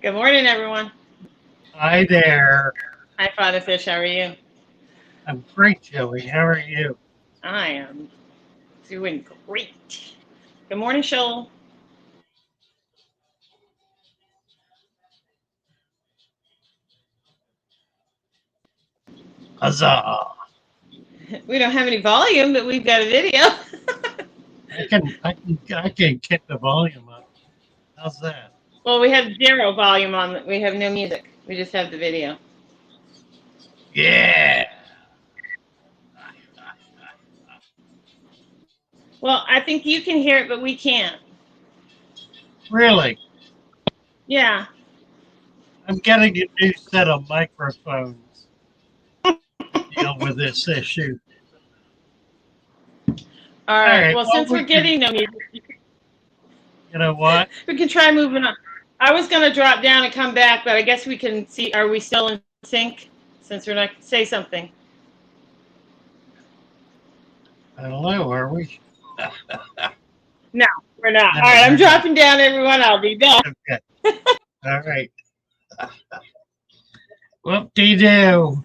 Good morning, everyone. Hi there. Hi, Father Fish. How are you? I'm great, Joey. How are you? I am doing great. Good morning, Shoal. Huzzah! We don't have any volume, but we've got a video. I can kick the volume up. How's that? Well, we have zero volume on. We have no music. We just have the video. Yeah. Well, I think you can hear it, but we can't. Really? Yeah. I'm getting a new set of microphones to deal with this issue. All right. Well, Well, since we're getting no music, you know what? we can try moving on. I was going to drop down and come back, but I guess we can see. Are we still in sync? Since we're not say something. I don't know. Are we? No, we're not. No, All right. I'm we're not. dropping down, everyone. I'll be back. Okay. All right. Whoop-de-doo.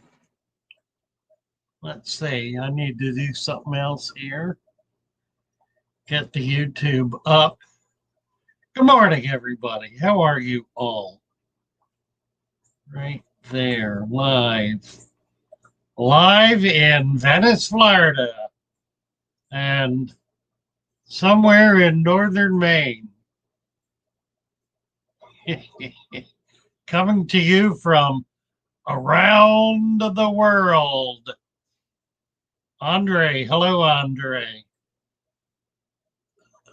Let's see. I need to do something else here. Get the YouTube up. Good morning, everybody. How are you all? Right there, live. Live in Venice, Florida. And somewhere in northern Maine. Coming to you from around the world. Andre, hello, Andre.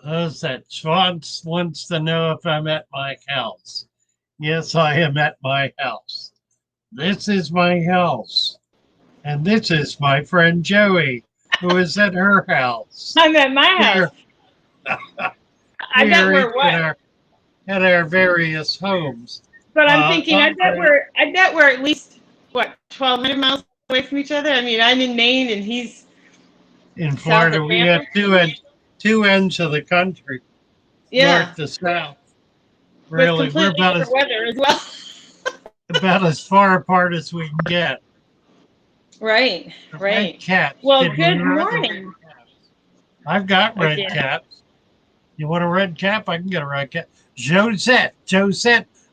Who's that? Schwantz wants to know if I'm at my house. Yes, I am at my house. This is my house. And this is my friend Joey, who is at her house. I'm at my house. I bet we're what? At our various homes. But I'm thinking, I bet we're at least what 1,200 miles away from each other. I mean, I'm in Maine and he's in Florida. We have two ends of the country, north to south. Really, we're about as weather as well. about as far apart as we can get. Right. Red caps. Well, good morning. I've got red caps. You want a red cap? I can get a red cap. Josette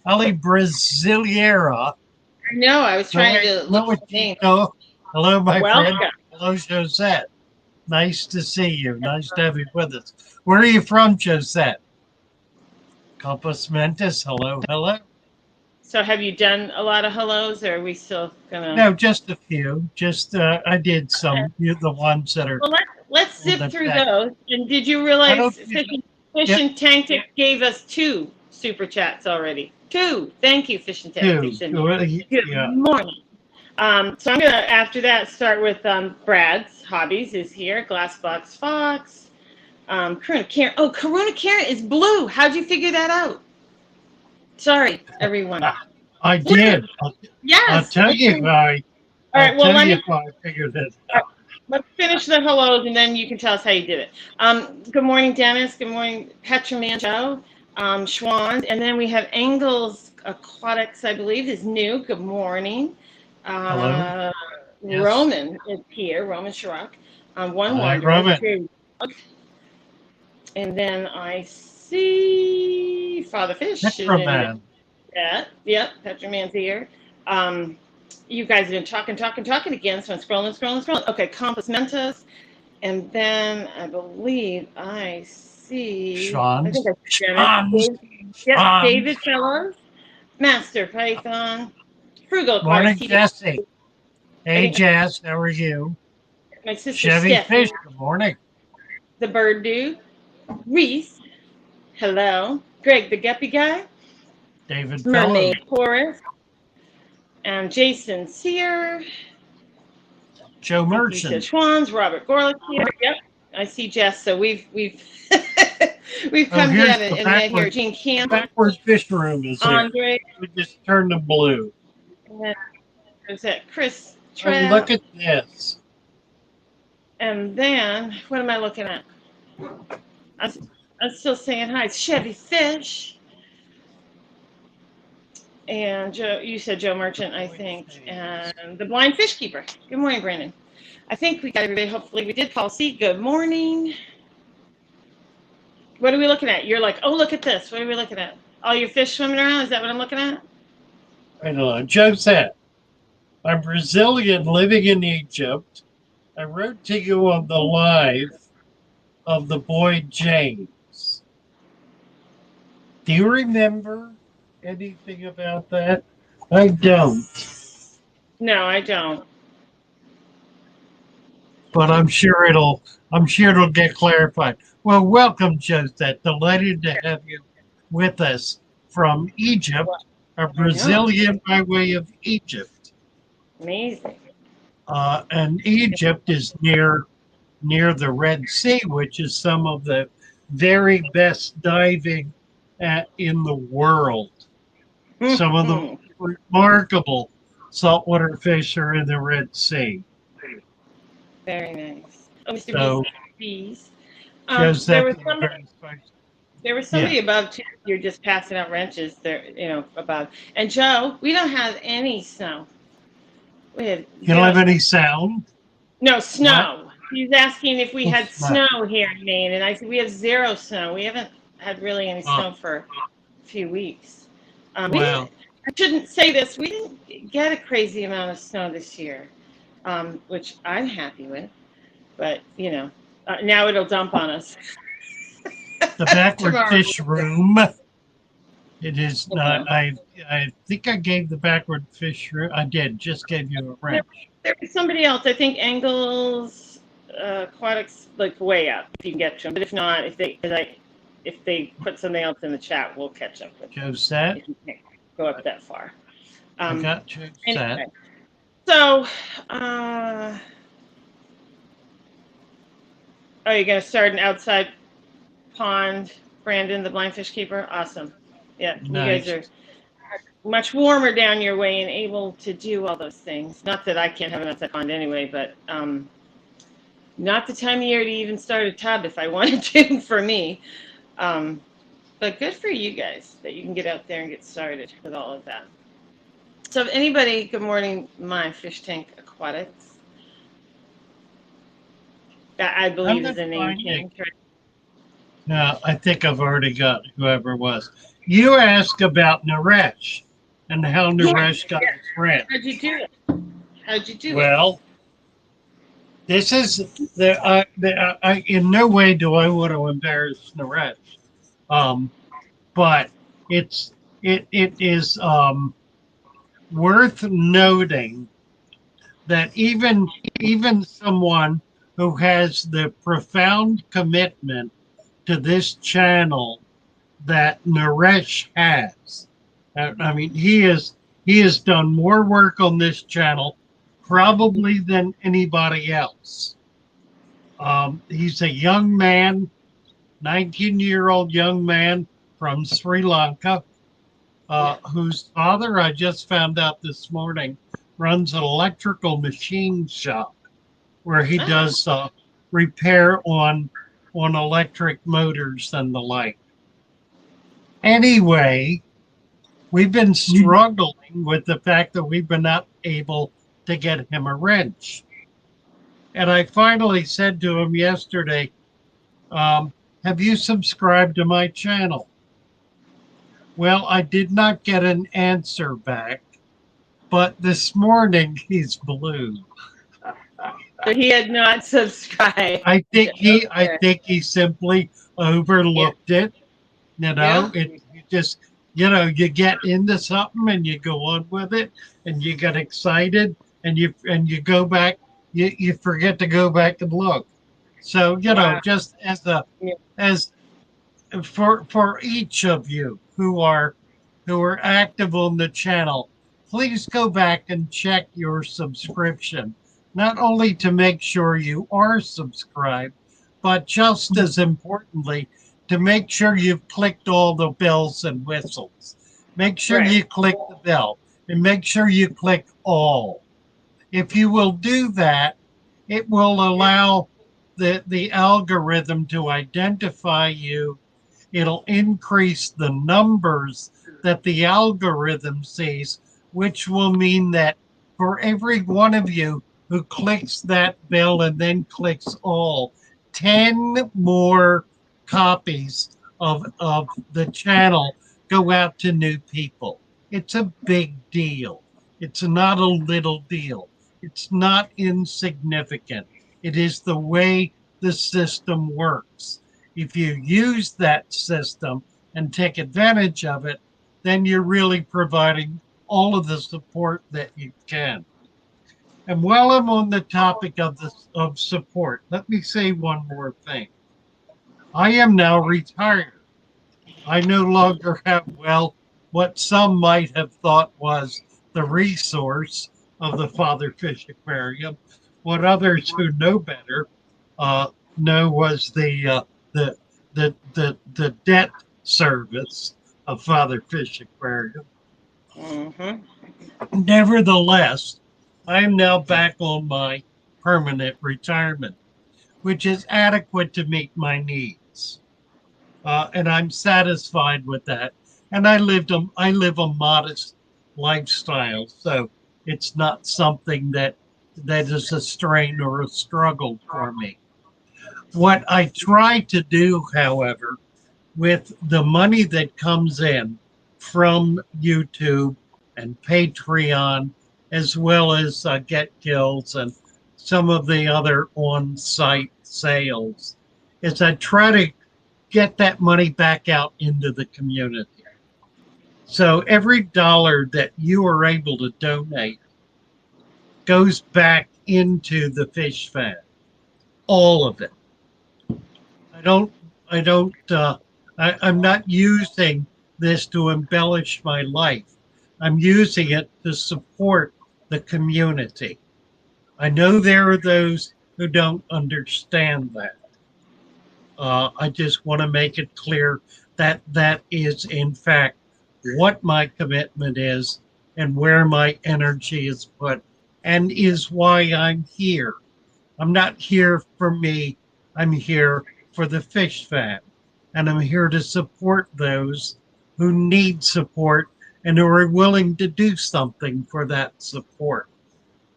Ali Brasileira. No, I was trying to look at the name. Hello, my friend. Hello, Josette. Nice to see you. Nice to have you with us. Where are you from, Josette? Compass Mentis. Hello, hello. So have you done a lot of hellos, or are we still gonna? No, just a few. Just I did some. You're the ones that are. Well, let's zip through those. And did you realize Fish and Tactics gave us 2 super chats already? 2. Thank you, Fish and Tactics. Good morning. So I'm gonna after that start with Brad's Hobbies is here. Glassbox Fox. Karuna Karen. Oh, Karuna Karen is blue. How'd you figure that out? Sorry, everyone. I did. Yes. I'll tell you if I. All right. Well, if I figured it out. Let's finish the hellos, and then you can tell us how you did it. Good morning, Dennis. Good morning, Petramancho, Schwand, and then we have Angles Aquatics, I believe, is new. Good morning. Hello. Yes. Roman is here. Roman Chirac. One wonder. Roman. And then I see Father Fish. Petraman. Yep. Petraman's here. You guys have been talking again, so I'm scrolling. Okay, Compass Mentis. And then I believe I see... Sean. I think I David Fellows. Master Python. Frugal. Morning, Jesse. Hey, Jess, how are you? My sister Chevy Stephanie. Fish, good morning. The Bird Dude. Reese. Hello. Greg, the Guppy Guy. David Mermaid Chorus. And Jason Sear. Joe Merchant. Schwans, Robert Gorlick here. Yep. I see Jess. So we've we've come down and met here. Gene Campbell. Backwards fish room is Andre. Here. We just turned them blue. And then there's that Chris Trav. Look at this. And then, what am I looking at? I'm still saying hi. It's Chevy Fish. And Joe, you said Joe Merchant, I think. And the Blind Fish Keeper. Good morning, Brandon. I think we got everybody. Hopefully we did. Paul C., good morning. What are we looking at? You're like, oh, look at this. What are we looking at? All your fish swimming around? Is that what I'm looking at? Right on. Joe said, I'm Brazilian living in Egypt. I wrote to you on the live of the boy James. Do you remember anything about that? I don't. No, I don't. But I'm sure it'll get clarified. Well, welcome, Josette. Delighted to have you with us from Egypt, a Brazilian by way of Egypt. Amazing. And Egypt is near the Red Sea, which is some of the very best diving in the world. Some of the remarkable saltwater fish are in the Red Sea. Very nice. Oh, Mr. So, Bees. There was somebody above too. You're just passing out wrenches there, above. And Joe, we don't have any snow. You don't have any sound? No snow. What? He's asking if we had snow here in Maine, and I said we have zero snow. We haven't had really any snow for a few weeks. I shouldn't say this. We didn't get a crazy amount of snow this year, which I'm happy with. But now it'll dump on us. The backward fish room. It is not. I think I gave the backward fish room. I did. Just gave you a wrench. There was somebody else. I think Angles Aquatics, like way up. If you can get to them, but if not, if they put something else in the chat, we'll catch up with. Josette. If you can't go up that far. I got Josette. Anyway. So, are you going to start an outside pond, Brandon, the blind fish keeper? Awesome. Yeah, nice. You guys are much warmer down your way and able to do all those things. Not that I can't have an outside pond anyway, but not the time of year to even start a tub if I wanted to for me. But good for you guys that you can get out there and get started with all of that. So if anybody, good morning, my fish tank aquatics. That I believe is a name change, right? No, I think I've already got whoever it was. You asked about Naresh and how Naresh got his rent. How'd you do it? Well, this is in no way do I want to embarrass Naresh, but it is worth noting that even someone who has the profound commitment to this channel that Naresh has. I mean, he has done more work on this channel probably than anybody else. He's a young man, 19-year-old young man from Sri Lanka, whose father, I just found out this morning, runs an electrical machine shop where he does repair on electric motors and the like. Anyway, we've been struggling with the fact that we've been not able to get him a wrench. And I finally said to him yesterday, have you subscribed to my channel? Well, I did not get an answer back, but this morning he's blue. So he had not subscribed. I think he simply overlooked it. You just, you get into something and you go on with it and you get excited and you go back, you forget to go back and look. So, just as for each of you who are active on the channel, please go back and check your subscription. Not only to make sure you are subscribed, but just as importantly, to make sure you've clicked all the bells and whistles. Make sure you click the bell and make sure you click all. If you will do that, It will allow the algorithm to identify you. It'll increase the numbers that the algorithm sees, which will mean that for every one of you who clicks that bell and then clicks all, 10 more copies of the channel go out to new people. It's a big deal. It's not a little deal. It's not insignificant. It is the way the system works. If you use that system and take advantage of it, then you're really providing all of the support that you can. And while I'm on the topic of support, let me say one more thing. I am now retired. I no longer have, well, what some might have thought was the resource of the Father Fish Aquarium. What others who know better know was the the debt service of Father Fish Aquarium. Mm-hmm. Nevertheless, I am now back on my permanent retirement, which is adequate to meet my needs. And I'm satisfied with that. And I live a modest lifestyle, so it's not something that is a strain or a struggle for me. What I try to do, however, with the money that comes in from YouTube and Patreon, as well as Get Kills and some of the other on-site sales, is I try to get that money back out into the community. So every dollar that you are able to donate goes back into the fish fund, all of it. I don't, I don't, I'm not using this to embellish my life. I'm using it to support the community. I know there are those who don't understand that. I just want to make it clear that that is, in fact, what my commitment is and where my energy is put, and is why I'm here. I'm not here for me, I'm here for the fish fam. And I'm here to support those who need support and who are willing to do something for that support.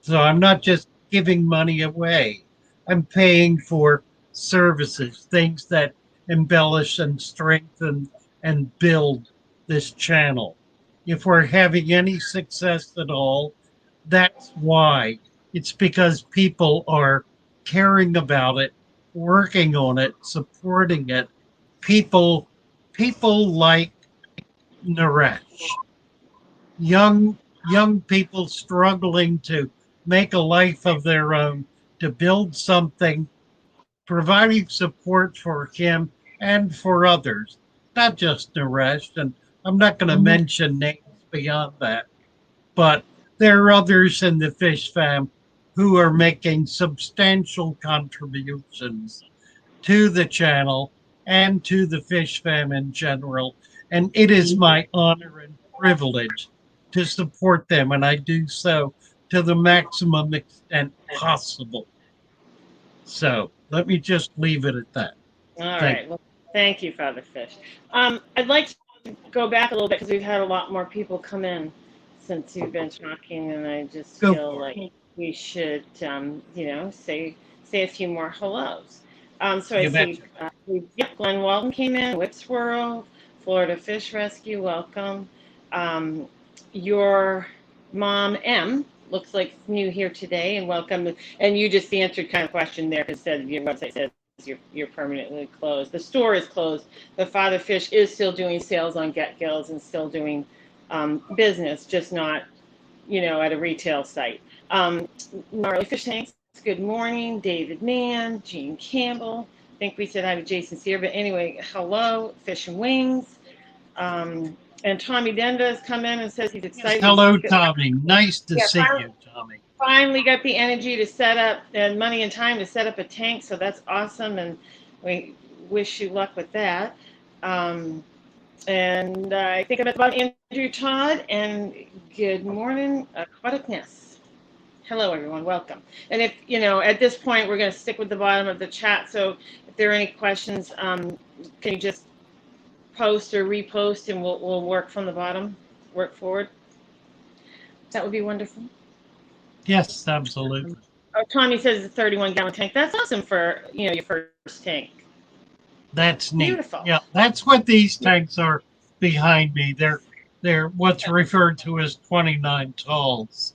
So I'm not just giving money away. I'm paying for services, things that embellish and strengthen and build this channel. If we're having any success at all, that's why. It's because people are caring about it, working on it, supporting it. People people like Naresh, young people struggling to make a life of their own, to build something, providing support for him and for others, not just Naresh. And I'm not going to mention names beyond that, but there are others in the fish fam who are making substantial contributions to the channel and to the fish fam in general. And it is my honor and privilege to support them, and I do so to the maximum extent possible. So let me just leave it at that. All right. Well, thank you, Father Fish. I'd like to go back a little bit because we've had a lot more people come in since you've been talking, and I just feel like we should, say a few more hellos. So I see Glenn Walton came in, Whips World, Florida Fish Rescue, welcome. Your mom, M, looks like new here today, and welcome. And you just answered kind of question there because your website says you're permanently closed. The store is closed. The Father Fish is still doing sales on Get Gills and still doing business, just not, at a retail site. Gnarly Fish Tanks, good morning. David Mann, Jean Campbell. I think we said hi to Jason Sear, but anyway, hello. Fish and Wings. And Tommy Denda has come in and says he's excited. Hello, Tommy. Nice to see you, Tommy. Finally got the energy to set up and money and time to set up a tank, so that's awesome, and we wish you luck with that. And I think about Andrew Todd, and good morning, Aquaticness. Hello, everyone. Welcome. And if, at this point, we're going to stick with the bottom of the chat. So if there are any questions, can you just post or repost and we'll work from the bottom, work forward? That would be wonderful. Yes, absolutely. Oh, Tommy says it's a 31-gallon tank. That's awesome for, your first tank. That's neat. Beautiful. Yeah, that's what these tanks are behind me. They're what's referred to as 29 talls,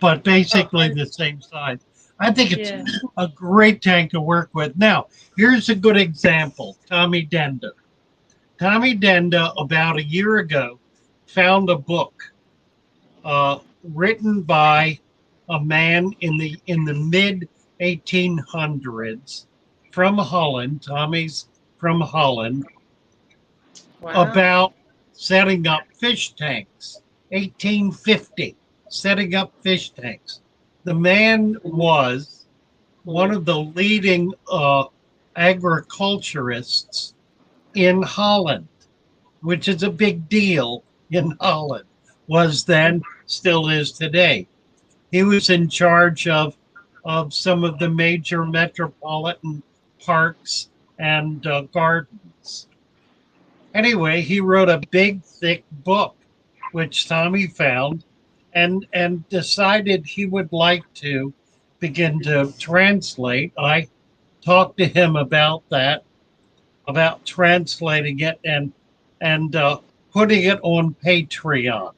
but basically the same size. I think it's a great tank to work with. Now, here's a good example. Tommy Denda. Tommy Denda, about a year ago, found a book written by a man in the mid 1800s from Holland. Tommy's from Holland. Wow. About setting up fish tanks. 1850, setting up fish tanks. The man was one of the leading agriculturists in Holland, which is a big deal in Holland, was then, still is today. He was in charge of some of the major metropolitan parks and gardens. Anyway, he wrote a big, thick book, which Tommy found and decided he would like to begin to translate. I talked to him about that, about translating it and putting it on Patreon,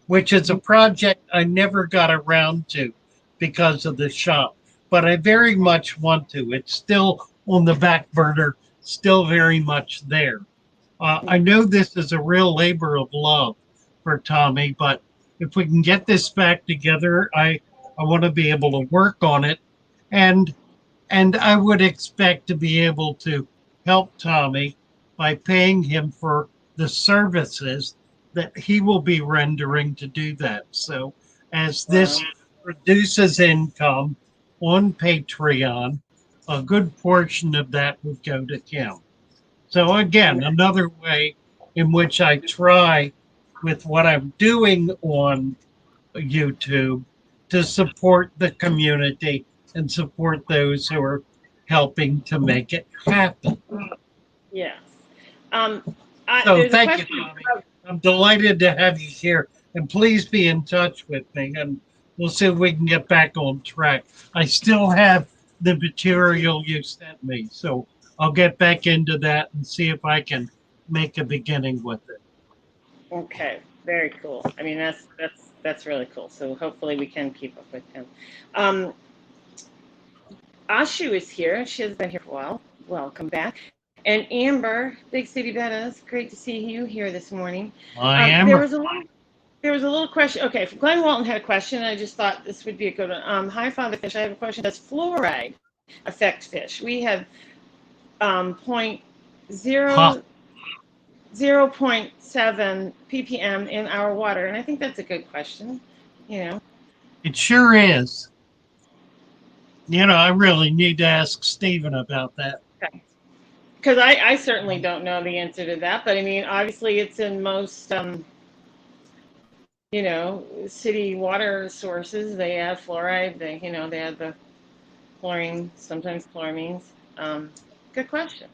which is a project I never got around to because of the shop, but I very much want to. It's still on the back burner, still very much there. I know this is a real labor of love for Tommy, but if we can get this back together, I want to be able to work on it, and I would expect to be able to help Tommy by paying him for the services that he will be rendering to do that. So as this produces income on Patreon, a good portion of that would go to him. So again, another way in which I try with what I'm doing on YouTube to support the community and support those who are helping to make it happen. Yes. So thank you, Tommy. I'm delighted to have you here, and please be in touch with me, and we'll see if we can get back on track. I still have the material you sent me, so I'll get back into that and see if I can make a beginning with it. Okay, very cool. I mean, that's really cool. So hopefully we can keep up with him. Ashu is here. She has been here for a while. Welcome back. And Amber, Big City Bettas, great to see you here this morning. There was a little question. Okay, Glenn Walton had a question. I just thought this would be a good one. Hi, Father Fish. I have a question. Does fluoride affect fish? We have 0.7 ppm in our water, and I think that's a good question. It sure is. I really need to ask Stephen about that. Okay. Because I certainly don't know the answer to that, but I mean, obviously it's in most, city water sources. They add fluoride. They add the chlorine, sometimes chloramines. Good question.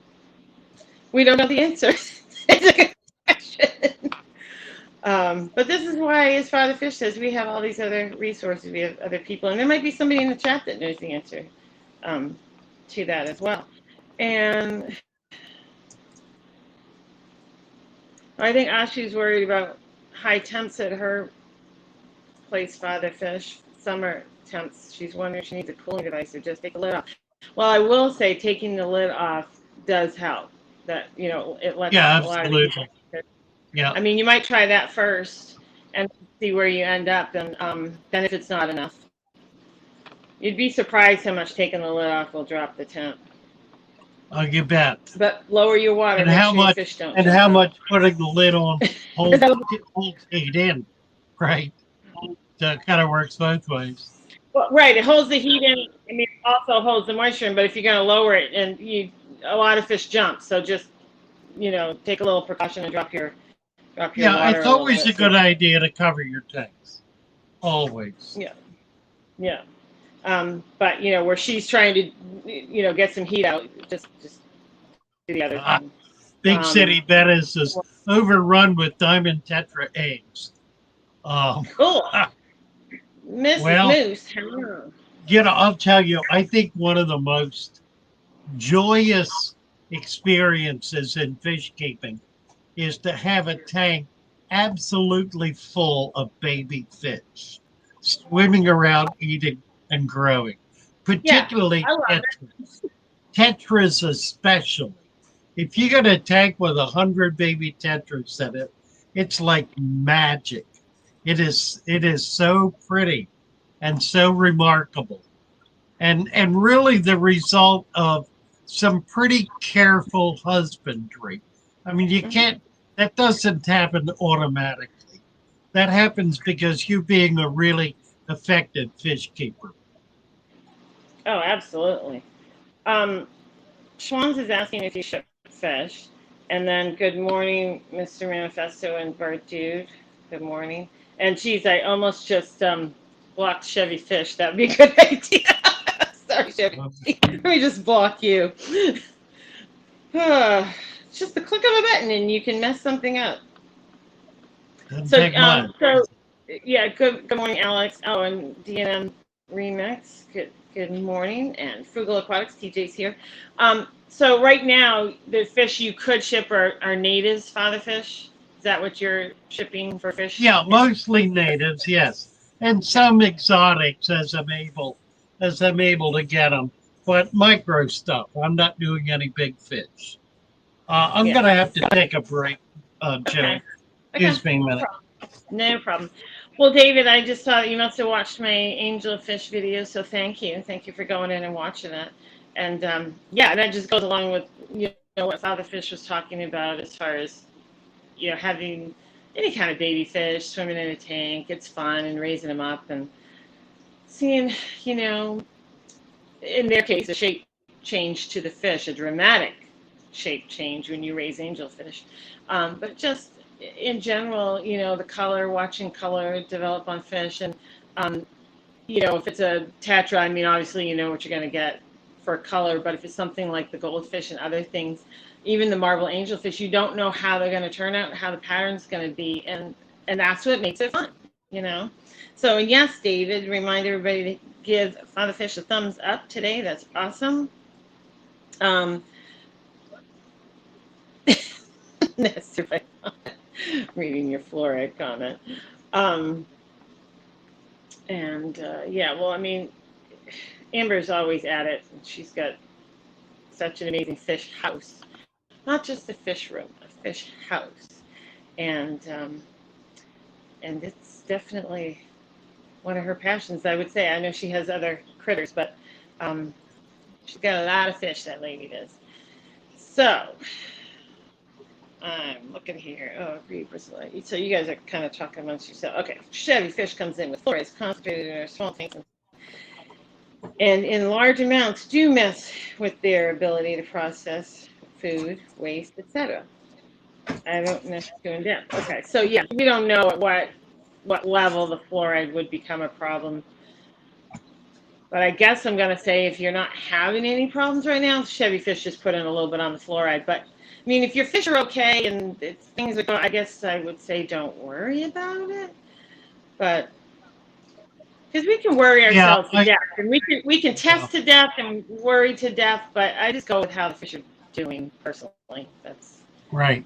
We don't know the answer. It's a good question. But this is why, as Father Fish says, we have all these other resources. We have other people, and there might be somebody in the chat that knows the answer to that as well. And I think Ashley's worried about high temps at her place, Father Fish. Summer temps. She's wondering if she needs a cooling device or just take the lid off. Well, I will say taking the lid off does help. That it lets a lot of people. Yeah. I mean, you might try that first and see where you end up, and then if it's not enough, you'd be surprised how much taking the lid off will drop the temp. You bet. But lower your water. And how much? And how much putting the lid on holds heat in, right? So it kind of works both ways. Well, right. It holds the heat in. I mean, it also holds the moisture in. But if you're going to lower it, and a lot of fish jump, so just take a little precaution and drop your water. It's always a good idea to cover your tanks. Always. Yeah. Yeah. But you know, where she's trying to, you know, get some heat out, just do the other thing. Big City Venice is overrun with diamond tetra eggs. Cool. Mrs. Well, Moose, hello. you know, I'll tell you, I think one of the most joyous experiences in fish keeping is to have a tank absolutely full of baby fish swimming around, eating and growing, Yeah, particularly I love tetras. Tetras especially. If you get a tank with 100 baby tetras in it, it's like magic. It is so pretty and so remarkable. And really the result of some pretty careful husbandry. I mean, you it. can't, that doesn't happen automatically. That happens because you being a really effective fish keeper. Oh, absolutely. Um, Schwann's is asking if you ship fish. And then, good morning, Mr. Manifesto and Bart Dude. Good morning. And geez, I almost just blocked Chevy Fish. That would be a good idea. Sorry, Chevy. Let me just block you. It's just the click of a button and you can mess something up. Doesn't So, take much. yeah, good morning, Alex. Oh, and DNM Remix. Good morning, and Frugal Aquatics. TJ's here. So right now, the fish you could ship are natives, father fish. Is that what you're shipping for fish? Yeah, mostly natives, yes, and some exotics as I'm able to get them. But micro stuff. I'm not doing any big fish. I'm Yeah. gonna have to take a break, Joe. Okay. Okay. Excuse me a No minute. problem. No problem. Well, David, I just saw you must have watched my angel fish video, so thank you. Thank you for going in and watching that. And yeah, that just goes along with what Father Fish was talking about as far as having any kind of baby fish swimming in a tank. It's fun and raising them up and seeing, you know, in their case, a shape change to the fish, a dramatic shape change when you raise angelfish. But just in general, the color, watching color develop on fish. And, if it's a tetra, I mean, obviously, you know what you're going to get for color. But if it's something like the goldfish and other things, even the marble angelfish, you don't know how they're going to turn out, how the pattern's going to be. And that's what makes it fun. So, and yes, David, remind everybody to give Father Fish a thumbs up today. That's awesome. That's right. Reading your fluoride comment. Yeah, well, I mean, Amber's always at it. She's got such an amazing fish house. Not just a fish room, a fish house. And it's definitely one of her passions, I would say. I know she has other critters, but she's got a lot of fish, that lady does. So, I'm looking here. Oh, agree, Priscilla. So you guys are kind of talking amongst yourselves. Okay, Chevy fish comes in with fluorides concentrated in our small tanks and in large amounts do mess with their ability to process food, waste, etc. I don't know too in depth. Okay, so yeah, we don't know at what level the fluoride would become a problem. But I guess I'm going to say if you're not having any problems right now, Chevy fish just put in a little bit on the fluoride. But I mean, if your fish are okay and things are going, I guess I would say don't worry about it. But because we can worry ourselves to death, and we can test to death and worry to death. But I just go with how the fish are doing personally. That's right.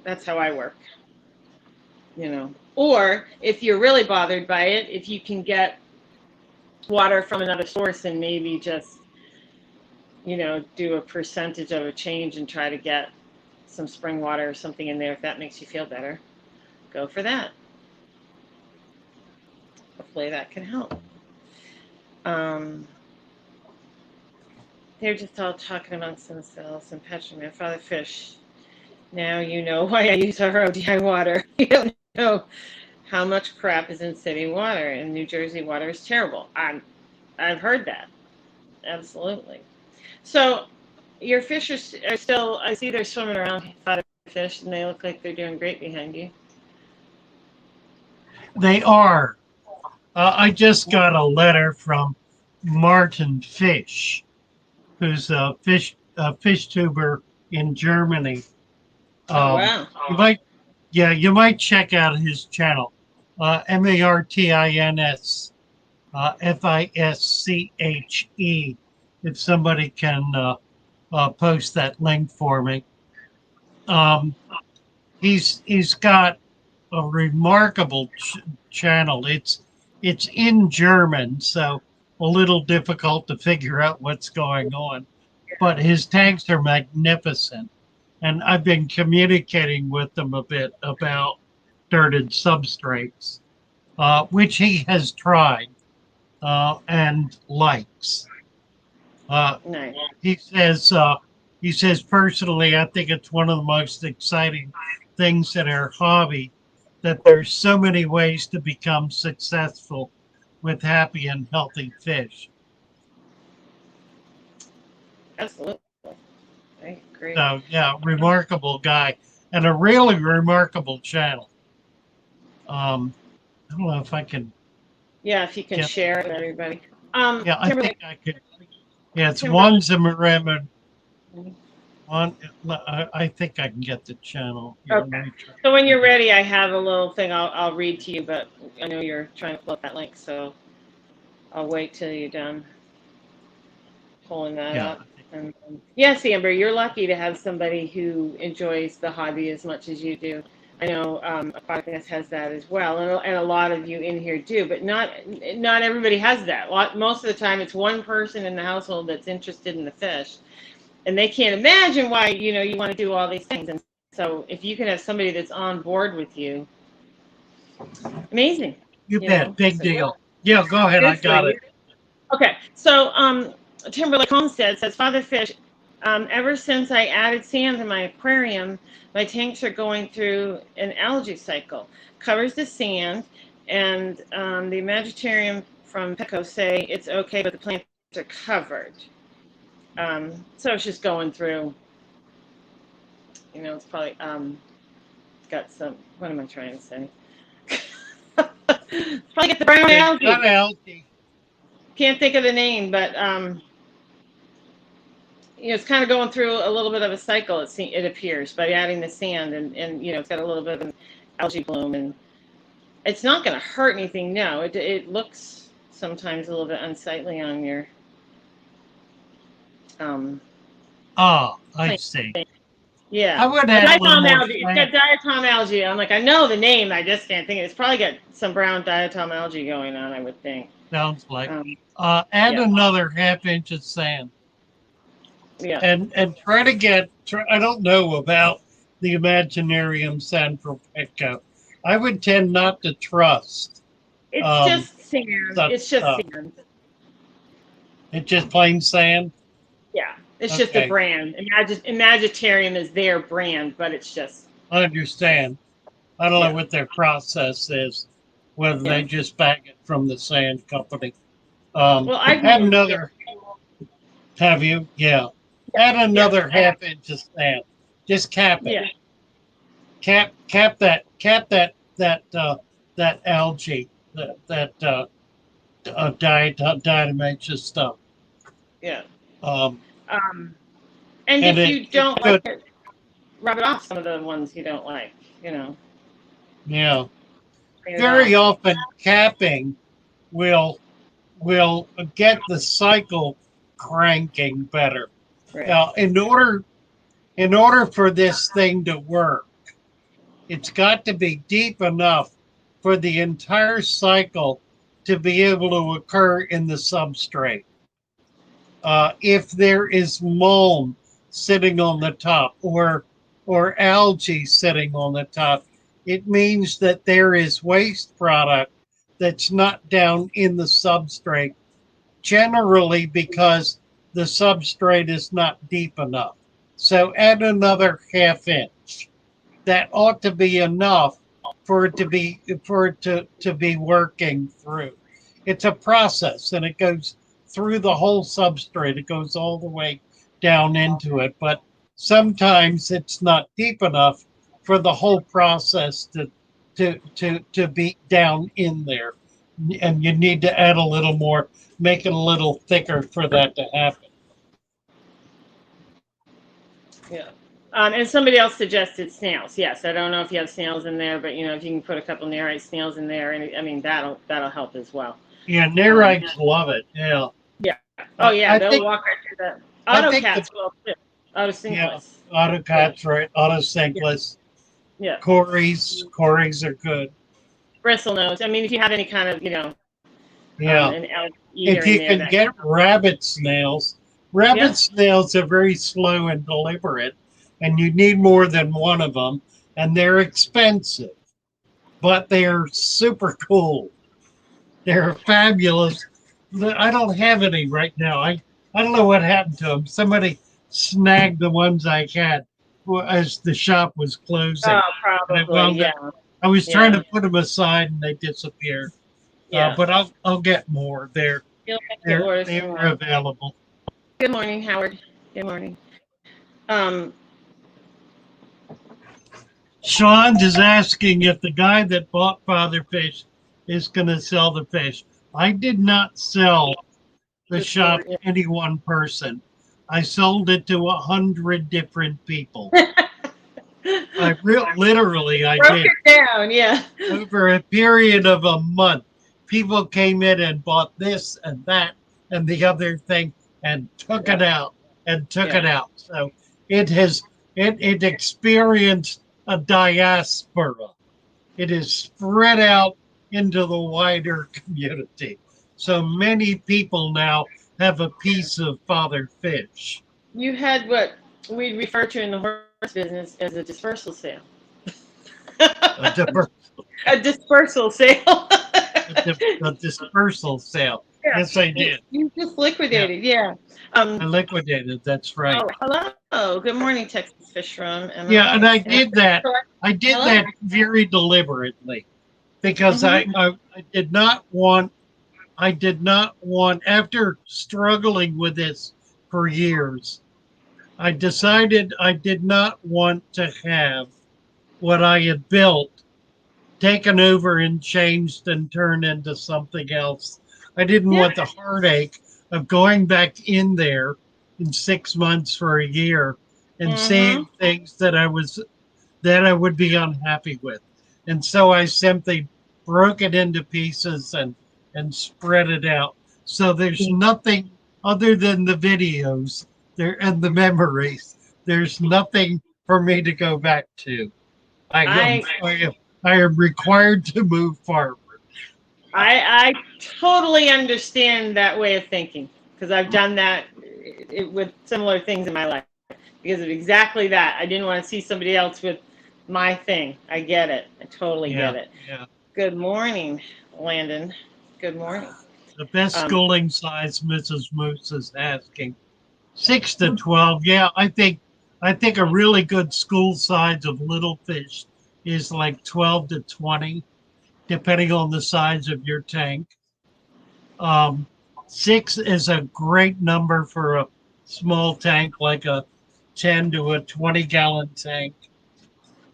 That's how I work. Or if you're really bothered by it, if you can get water from another source and maybe just do a percentage of a change and try to get some spring water or something in there, if that makes you feel better, go for that. Hopefully that can help. They're just all talking amongst themselves and Petroman, Father Fish. Now you know why I use RODI water. You don't know how much crap is in city water, and New Jersey water is terrible. I've heard that. Absolutely. So your fish are still, I see they're swimming around, Father Fish, and they look like they're doing great behind you. They are. I just got a letter from Martin Fish, who's a fish tuber in Germany. Oh, wow. You might, yeah, you might check out his channel, Martins Fische. If somebody can post that link for me, um, he's got a remarkable channel. It's in German, so a little difficult to figure out what's going on. But his tanks are magnificent, and I've been communicating with them a bit about dirted substrates, which he has tried and likes. Nice. He says personally, I think it's one of the most exciting things in our hobby that there's so many ways to become successful with happy and healthy fish. Absolutely. I agree. So yeah, remarkable guy and a really remarkable channel. I don't know if I can. Yeah, if you can share it with everybody. Yeah, I Kimberly, think I could. Yeah, it's Kimberly. one Zimmerman. On, I think I can get the channel. Here. Okay. So when you're ready, I have a little thing I'll read to you, but I know you're trying to pull up that link, so I'll wait till you're done pulling that up. And yes, Amber, you're lucky to have somebody who enjoys the hobby as much as you do. I know Aquarius has that as well, and a lot of you in here do, but not everybody has that. Most of the time, it's one person in the household that's interested in the fish, and they can't imagine why you want to do all these things. And so, if you can have somebody that's on board with you, amazing. You bet, big deal. Yeah, go ahead. I got it. Okay, so Timberlake Homestead says, Father Fish, ever since I added sand to my aquarium, my tanks are going through an algae cycle. Covers the sand, and the Imaginarium from Petco say it's okay, but the plants are covered. So it's just going through, it's probably got some, what am I trying to say? Probably get the brown algae. Can't think of the name, but it's kind of going through a little bit of a cycle. It appears by adding the sand, and it's got a little bit of an algae bloom, and it's not going to hurt anything. No, it looks sometimes a little bit unsightly on your. I see. Yeah, I would add diatom algae. It's got diatom algae. I'm like, I know the name, I just can't think of it. It's probably got some brown diatom algae going on, I would think. Sounds like. Add another half-inch of sand. Yeah. And try to get. I don't know about the Imaginarium sand from Petco. I would tend not to trust. It's just sand. It's just sand. It's just plain sand. Yeah. It's just a brand. Imaginarium is their brand, but it's just. I understand. I don't know what their process is, whether they just bag it from the sand company. Well, I've had another. Have you? Yeah. Add another half-inch of sand. Just cap it. Yeah. Cap that algae, that diatomaceous stuff. Yeah. And if you don't like it, rub it off some of the ones you don't like, Yeah. Very often capping will get the cycle cranking better. Right. Now, in order for this thing to work, it's got to be deep enough for the entire cycle to be able to occur in the substrate. If there is mulm sitting on the top or algae sitting on the top, it means that there is waste product that's not down in the substrate, generally because the substrate is not deep enough. So add another half-inch. That ought to be enough for it to be working through. It's a process, and it goes through the whole substrate. It goes all the way down into it, but sometimes it's not deep enough for the whole process to to be down in there, and you need to add a little more, make it a little thicker for that to happen. Yeah. And somebody else suggested snails. Yes, I don't know if you have snails in there, but if you can put a couple Nerite snails in there, and I mean that'll help as well. Yeah, Nerites love it. Yeah. Yeah. Oh yeah, they'll think, walk right through the autocats will too. Autosinkless. Yeah, autocats, right? Autosinkless. Yeah. Cories are good. Bristle nose. I mean, if you have any kind of Yeah. an algae If you can get rabbit snails are very slow and deliberate, and you need more than one of them, and they're expensive, but they're super cool. They're fabulous. I don't have any right now. I don't know what happened to them. Somebody snagged the ones I had as the shop was closing. Oh, probably, yeah. I was trying to put them aside, and they disappeared. Yeah. But I'll get more. They're available. Good morning, Howard. Good morning. Sean is asking if the guy that bought Father Fish is going to sell the fish. I did not sell the shop to any one person. I sold it to 100 different people. I literally broke did. It down, yeah. Over a period of a month, people came in and bought this and that and the other thing and took it out and took it out. So it experienced a diaspora. It is spread out into the wider community. So many people now have a piece of Father Fish. You had what we refer to in the horse business as a dispersal sale. A dispersal sale. A dispersal sale. Yeah. Yes, I did. You just liquidated, yeah. I liquidated, that's right. Oh, hello. Good morning, Texas Fish Room. Yeah, and I did that. I did that very deliberately because I did not want, after struggling with this for years, I decided I did not want to have what I had built taken over and changed and turned into something else. I didn't want the heartache of going back in there in 6 months for a year and seeing things that I would be unhappy with. And so I simply broke it into pieces and spread it out. So there's nothing other than the videos there and the memories. There's nothing for me to go back to. I am required to move forward. I totally understand that way of thinking because I've done that with similar things in my life because of exactly that. I didn't want to see somebody else with my thing. I get it. I totally get it. Yeah. Good morning, Landon. Good morning. The best schooling size, Mrs. Moose is asking. 6 to 12. Yeah, I think a really good school size of little fish is like 12 to 20, depending on the size of your tank. 6 is a great number for a small tank, like a 10 to a 20-gallon tank.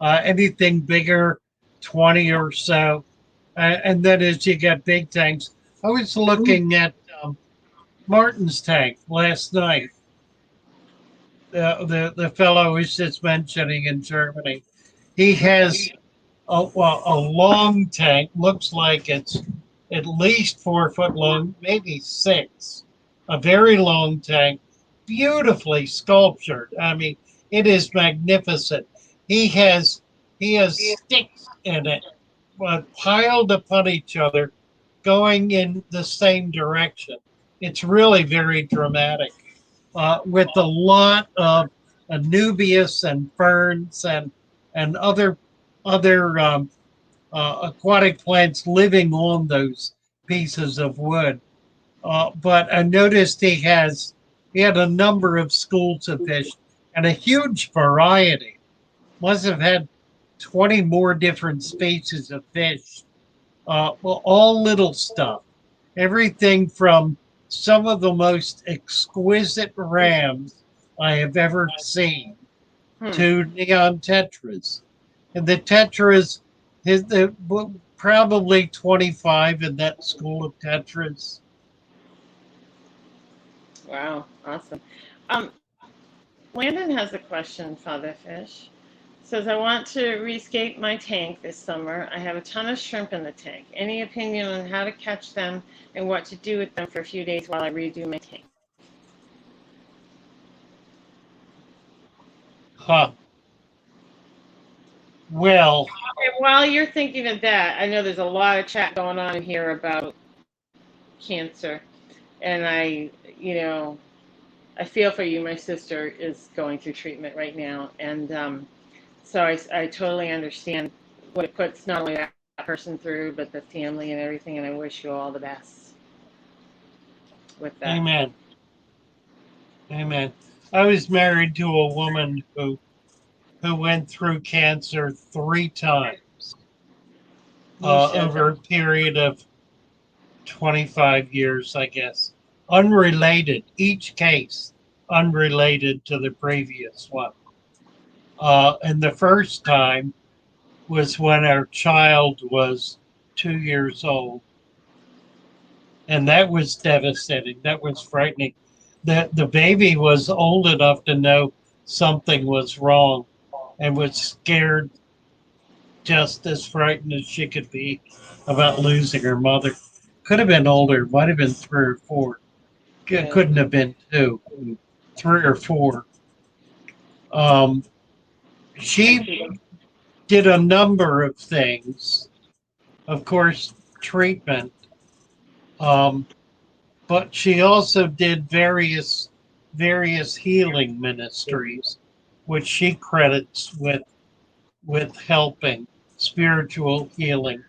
Anything bigger, 20 or so. And then as you get big tanks, I was looking at Martin's tank last night. The fellow was just mentioning in Germany. He has a long tank, looks like it's at least 4 foot long, maybe 6. A very long tank, beautifully sculptured. I mean, it is magnificent. He has sticks in it, piled upon each other, going in the same direction. It's really very dramatic, with a lot of anubias and ferns and other aquatic plants living on those pieces of wood. But I noticed he had a number of schools of fish and a huge variety. Must have had 20 more different species of fish. Well, all little stuff. Everything from some of the most exquisite rams I have ever seen to neon tetras. And the tetras, Probably 25 in that school of Tetras. Wow, awesome. Um, Landon has a question, Father Fish. Says, I want to rescape my tank this summer. I have a ton of shrimp in the tank. Any opinion on how to catch them and what to do with them for a few days while I redo my tank? Huh. Well, okay, while you're thinking of that, I know there's a lot of chat going on here about cancer. And I feel for you. My sister is going through treatment right now. And so I totally understand what it puts not only that person through, but the family and everything. And I wish you all the best with that. Amen. Amen. I was married to a woman who went through cancer 3 times over a period of 25 years, I guess. Unrelated, each case unrelated to the previous one. And the first time was when our child was 2 years old. And that was devastating. That was frightening. The baby was old enough to know something was wrong and was scared, just as frightened as she could be about losing her mother. Could have been older, might have been 3 or 4. Couldn't have been 2, 3 or 4. She did a number of things, of course, treatment, but she also did various healing ministries, which she credits with helping spiritual healing.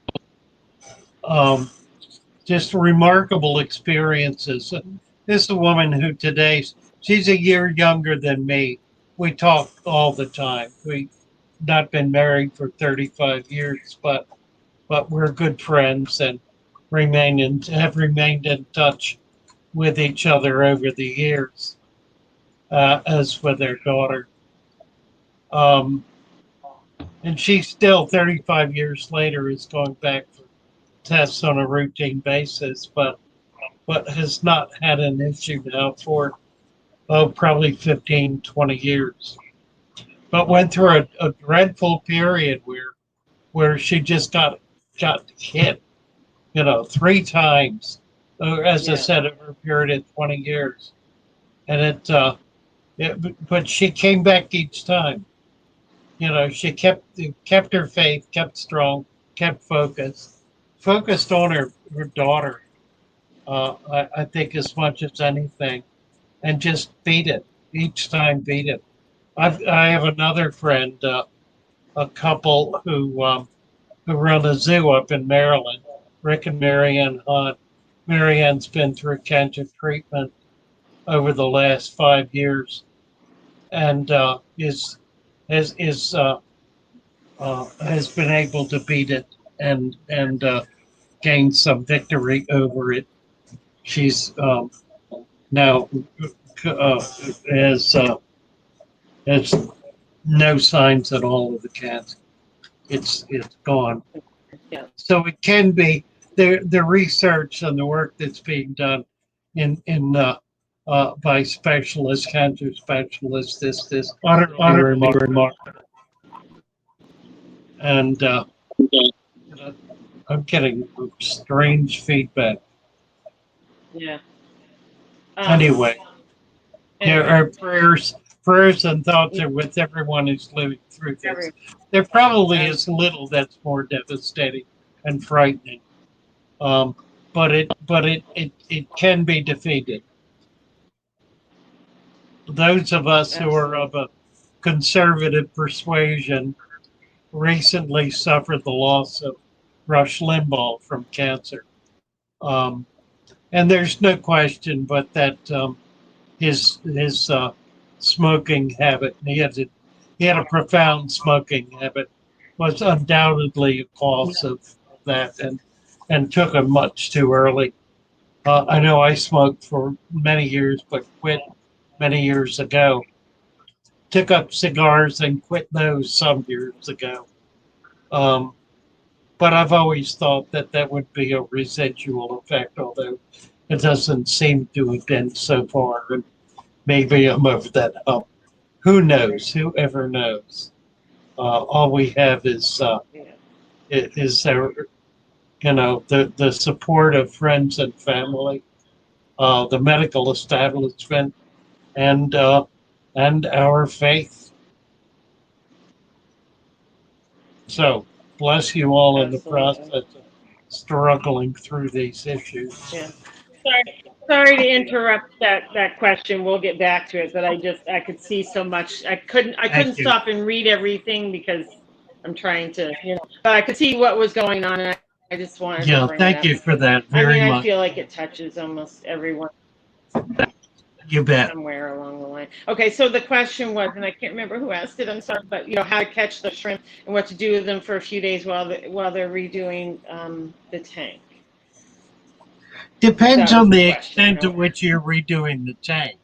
Just remarkable experiences. This is a woman who today, she's a year younger than me. We talk all the time. We've not been married for 35 years, but we're good friends and have remained in touch with each other over the years, as with their daughter. And she still, 35 years later, is going back for tests on a routine basis, but has not had an issue now for, probably 15, 20 years. But went through a dreadful period where she just got hit, 3 times, as I said, over a period of 20 years. And but she came back each time. She kept her faith, kept strong, kept focused on her daughter. I think as much as anything, and just beat it each time. Beat it. I have another friend, a couple who run a zoo up in Maryland, Rick and Marianne Hunt. Marianne's been through cancer treatment over the last 5 years, and has been able to beat it and gain some victory over it. She's now has no signs at all of the cancer. It's gone. Yeah. So it can be the research and the work that's being done in by specialists, cancer specialists. This utterly remarkable. And I'm getting strange feedback. Yeah. Anyway, there are prayers and thoughts are with everyone who's living through this. There probably is little that's more devastating and frightening, but it can be defeated. Those of us who are of a conservative persuasion recently suffered the loss of Rush Limbaugh from cancer. And there's no question but that his smoking habit, he had a profound smoking habit, was undoubtedly a cause of that, and took him much too early. I know I smoked for many years, but quit many years ago. Took up cigars and quit those some years ago. But I've always thought that that would be a residual effect, although it doesn't seem to have been so far. And maybe I'm over that hump. Who knows? Whoever knows? All we have is our, the support of friends and family, the medical establishment, and our faith. So bless you all in the process of struggling through these issues. Yeah. Sorry to interrupt that question. We'll get back to it, but I could see so much. I couldn't stop and read everything because I'm trying to, but I could see what was going on, and I just wanted to bring thank it you up. for that very much. I feel like it touches almost everyone. You bet. Somewhere along the line. Okay, so the question was, and I can't remember who asked it. I'm sorry, but how to catch the shrimp and what to do with them for a few days while they're redoing the tank. Depends on the extent to which you're redoing the tank.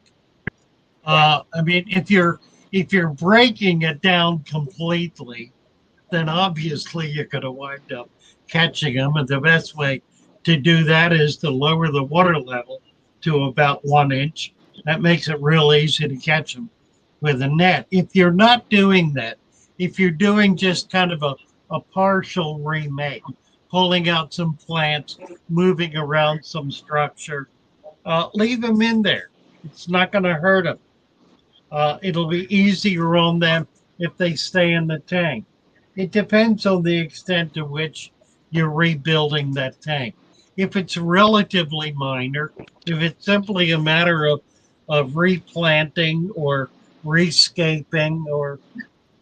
I mean, if you're breaking it down completely, then obviously you're going to wind up catching them. And the best way to do that is to lower the water level to about 1 inch. That makes it real easy to catch them with a net. If you're not doing that, if you're doing just kind of a partial remake, pulling out some plants, moving around some structure, leave them in there. It's not going to hurt them. It'll be easier on them if they stay in the tank. It depends on the extent to which you're rebuilding that tank. If it's relatively minor, if it's simply a matter of replanting or rescaping or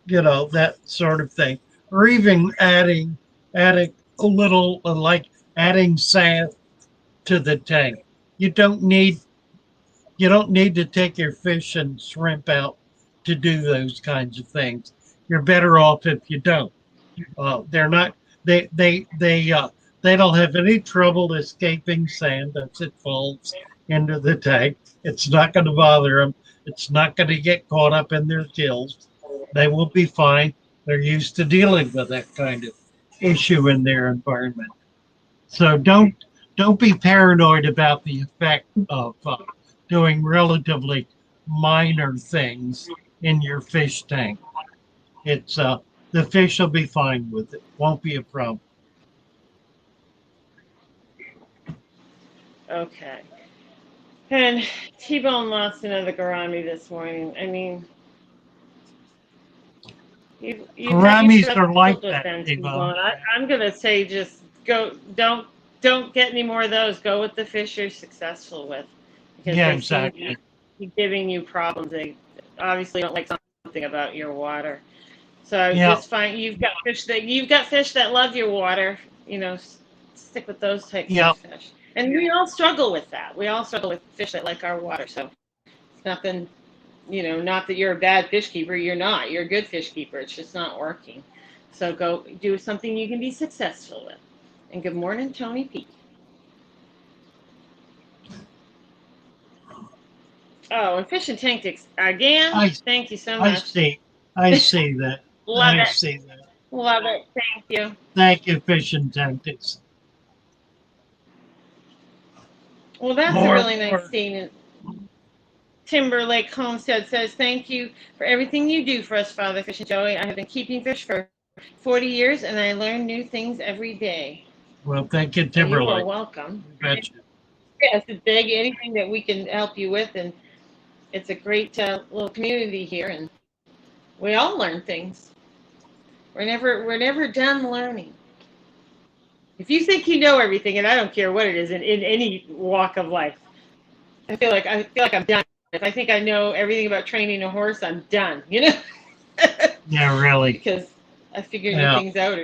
that sort of thing, or even adding a little like adding sand to the tank. You don't need to take your fish and shrimp out to do those kinds of things. You're better off if you don't. They're not. They don't have any trouble escaping sand as it falls into the tank. It's not going to bother them. It's not going to get caught up in their gills. They will be fine. They're used to dealing with that kind of issue in their environment. So don't be paranoid about the effect of doing relatively minor things in your fish tank. It's the fish will be fine with it. Won't be a problem. Okay. And T-Bone lost another gourami this morning. I mean, gouramis are like that, T-Bone. I'm gonna say just go. Don't get any more of those. Go with the fish you're successful with, because they exactly. seem to be giving you problems. They obviously don't like something about your water. So just find you've got fish that love your water. Stick with those types of fish. And we all struggle with that. We all struggle with fish that like our water. So it's nothing, not that you're a bad fish keeper. You're not. You're a good fish keeper. It's just not working. So go do something you can be successful with. And good morning, Tony P. Oh, and Fish and Tank again. Thank you so much. I see that. Love it. See that. Love it. Thank you. Thank you, Fish and Tactics. Well, that's a really nice statement. Timberlake Homestead says, thank you for everything you do for us, Father Fish and Joey. I have been keeping fish for 40 years, and I learn new things every day. Well, thank you, Timberlake. You are welcome. Yes, it's big. Anything that we can help you with, and it's a great little community here, and we all learn things. We're never done learning. If you think you know everything, and I don't care what it is in any walk of life, I feel like I'm done. If I think I know everything about training a horse, I'm done. Yeah, really. Because I figure new things out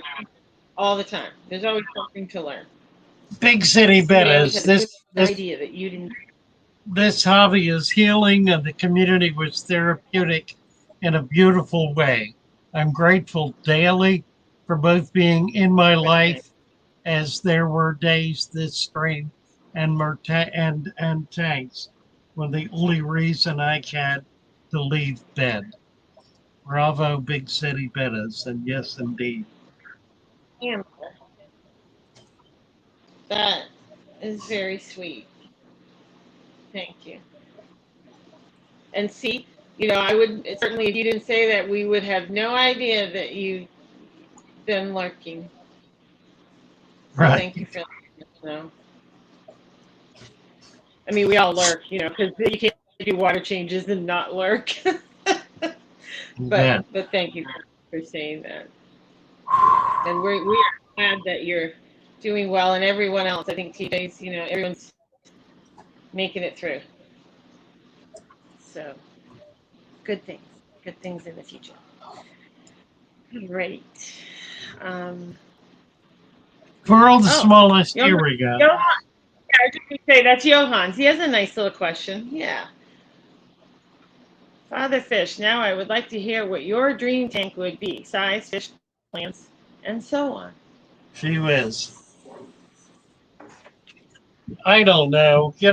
all the time. There's always something to learn. Big city bettas. This idea that you didn't. This hobby is healing, and the community was therapeutic in a beautiful way. I'm grateful daily for both being in my life, as there were days this stream and tanks were the only reason I had to leave bed. Bravo, big city bettas, and yes, indeed. Yeah. That is very sweet. Thank you. And see, I would certainly, if you didn't say that, we would have no idea that you've been lurking. So Right. thank you for letting us know. I mean, we all lurk, because you can't do water changes and not lurk. Yeah. But thank you for saying that. And we are glad that you're doing well, and everyone else. I think TJ's, everyone's making it through. So good things in the future. Great. World the smallest. Johan, Here we go. Johan. Yeah, I was just gonna say that's Johan's. He has a nice little question. Yeah. Father Fish, now I would like to hear what your dream tank would be. Size, fish, plants, and so on. She whiz. I don't know. We're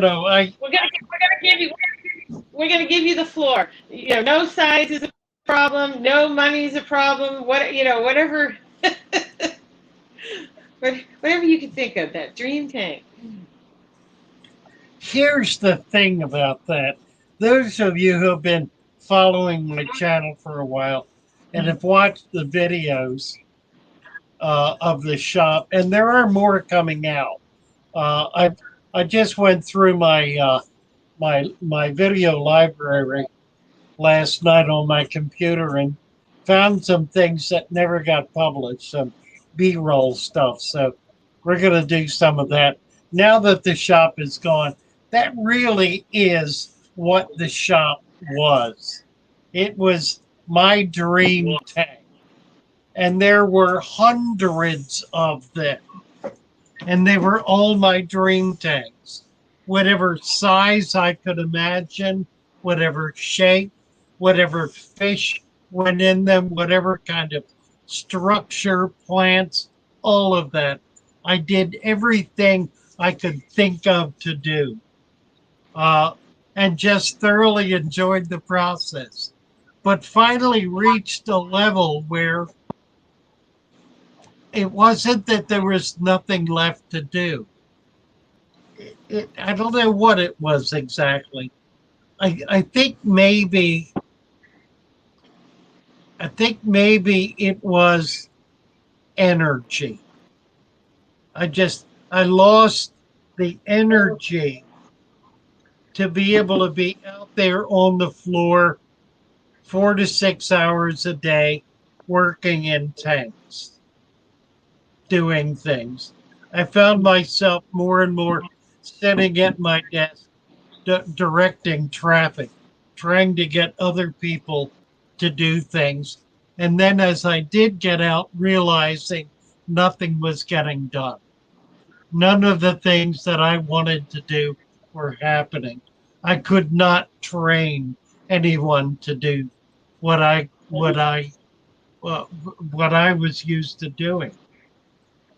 gonna give you the floor. No size is a problem. No money is a problem. Whatever, whatever you can think of. That dream tank. Here's the thing about that. Those of you who have been following my channel for a while and have watched the videos of the shop, and there are more coming out. I just went through my my video library last night on my computer and found some things that never got published, some B-roll stuff. So we're going to do some of that. Now that the shop is gone, that really is what the shop was. It was my dream tank. And there were hundreds of them. And they were all my dream tanks. Whatever size I could imagine, whatever shape, whatever fish went in them, whatever kind of structure, plants, all of that. I did everything I could think of to do, and just thoroughly enjoyed the process. But finally reached a level where it wasn't that there was nothing left to do. I don't know what it was exactly. I think maybe it was energy. I lost the energy to be able to be out there on the floor 4 to 6 hours a day working in tanks, doing things. I found myself more and more sitting at my desk directing traffic, trying to get other people to do things. And then as I did get out, realizing nothing was getting done. None of the things that I wanted to do were happening. I could not train anyone to do what I was used to doing.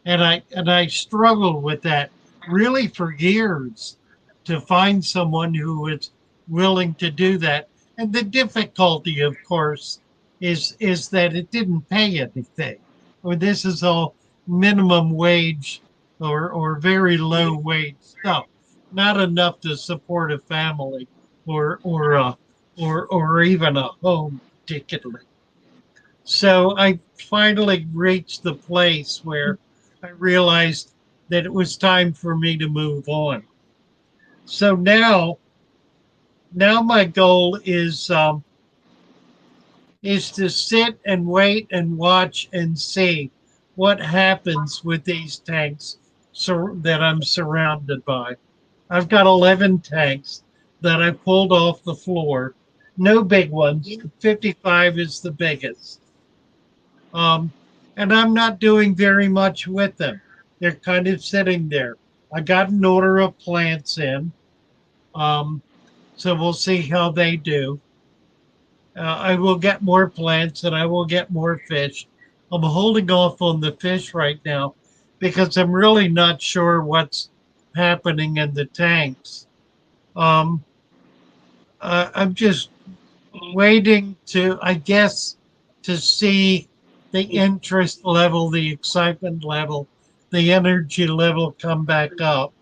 And I struggled with that really for years, to find someone who was willing to do that. And the difficulty, of course, is that it didn't pay anything. Or this is all minimum wage or very low wage stuff, not enough to support a family or even a home particularly. So I finally reached the place where I realized that it was time for me to move on. So now my goal is to sit and wait and watch and see what happens with these tanks that I'm surrounded by. I've got 11 tanks that I pulled off the floor. No big ones. 55 is the biggest. And I'm not doing very much with them. They're kind of sitting there. I got an order of plants in, so we'll see how they do. I will get more plants and I will get more fish. I'm holding off on the fish right now because I'm really not sure what's happening in the tanks. I'm just waiting to, I guess, to see the interest level, the excitement level the energy level come back up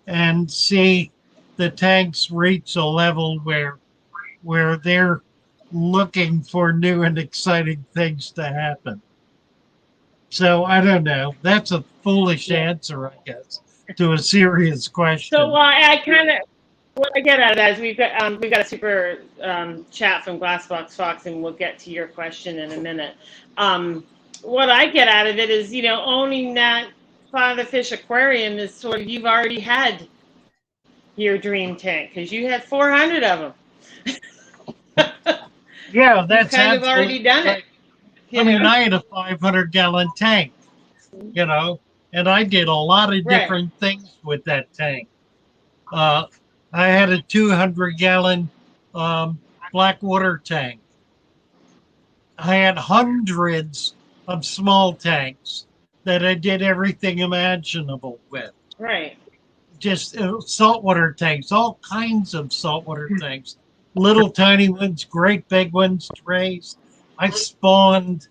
and see the tanks reach a level where they're looking for new and exciting things to happen. So I don't know. That's a foolish answer, I guess, to a serious question. So I kind of, what I get out of that is we've got a super chat from Glassbox Fox, and we'll get to your question in a minute. What I get out of it is, you know, owning that Father Fish aquarium is sort of, you've already had your dream tank because you had 400 of them. Yeah, that's kind of already done it. I mean, I had a 500-gallon tank, you know, and I did a lot of different things with that tank. I had a 200-gallon black water tank. I had hundreds of small tanks that I did everything imaginable with. Right. Just saltwater tanks, all kinds of saltwater tanks. Little tiny ones, great big ones, trays. I spawned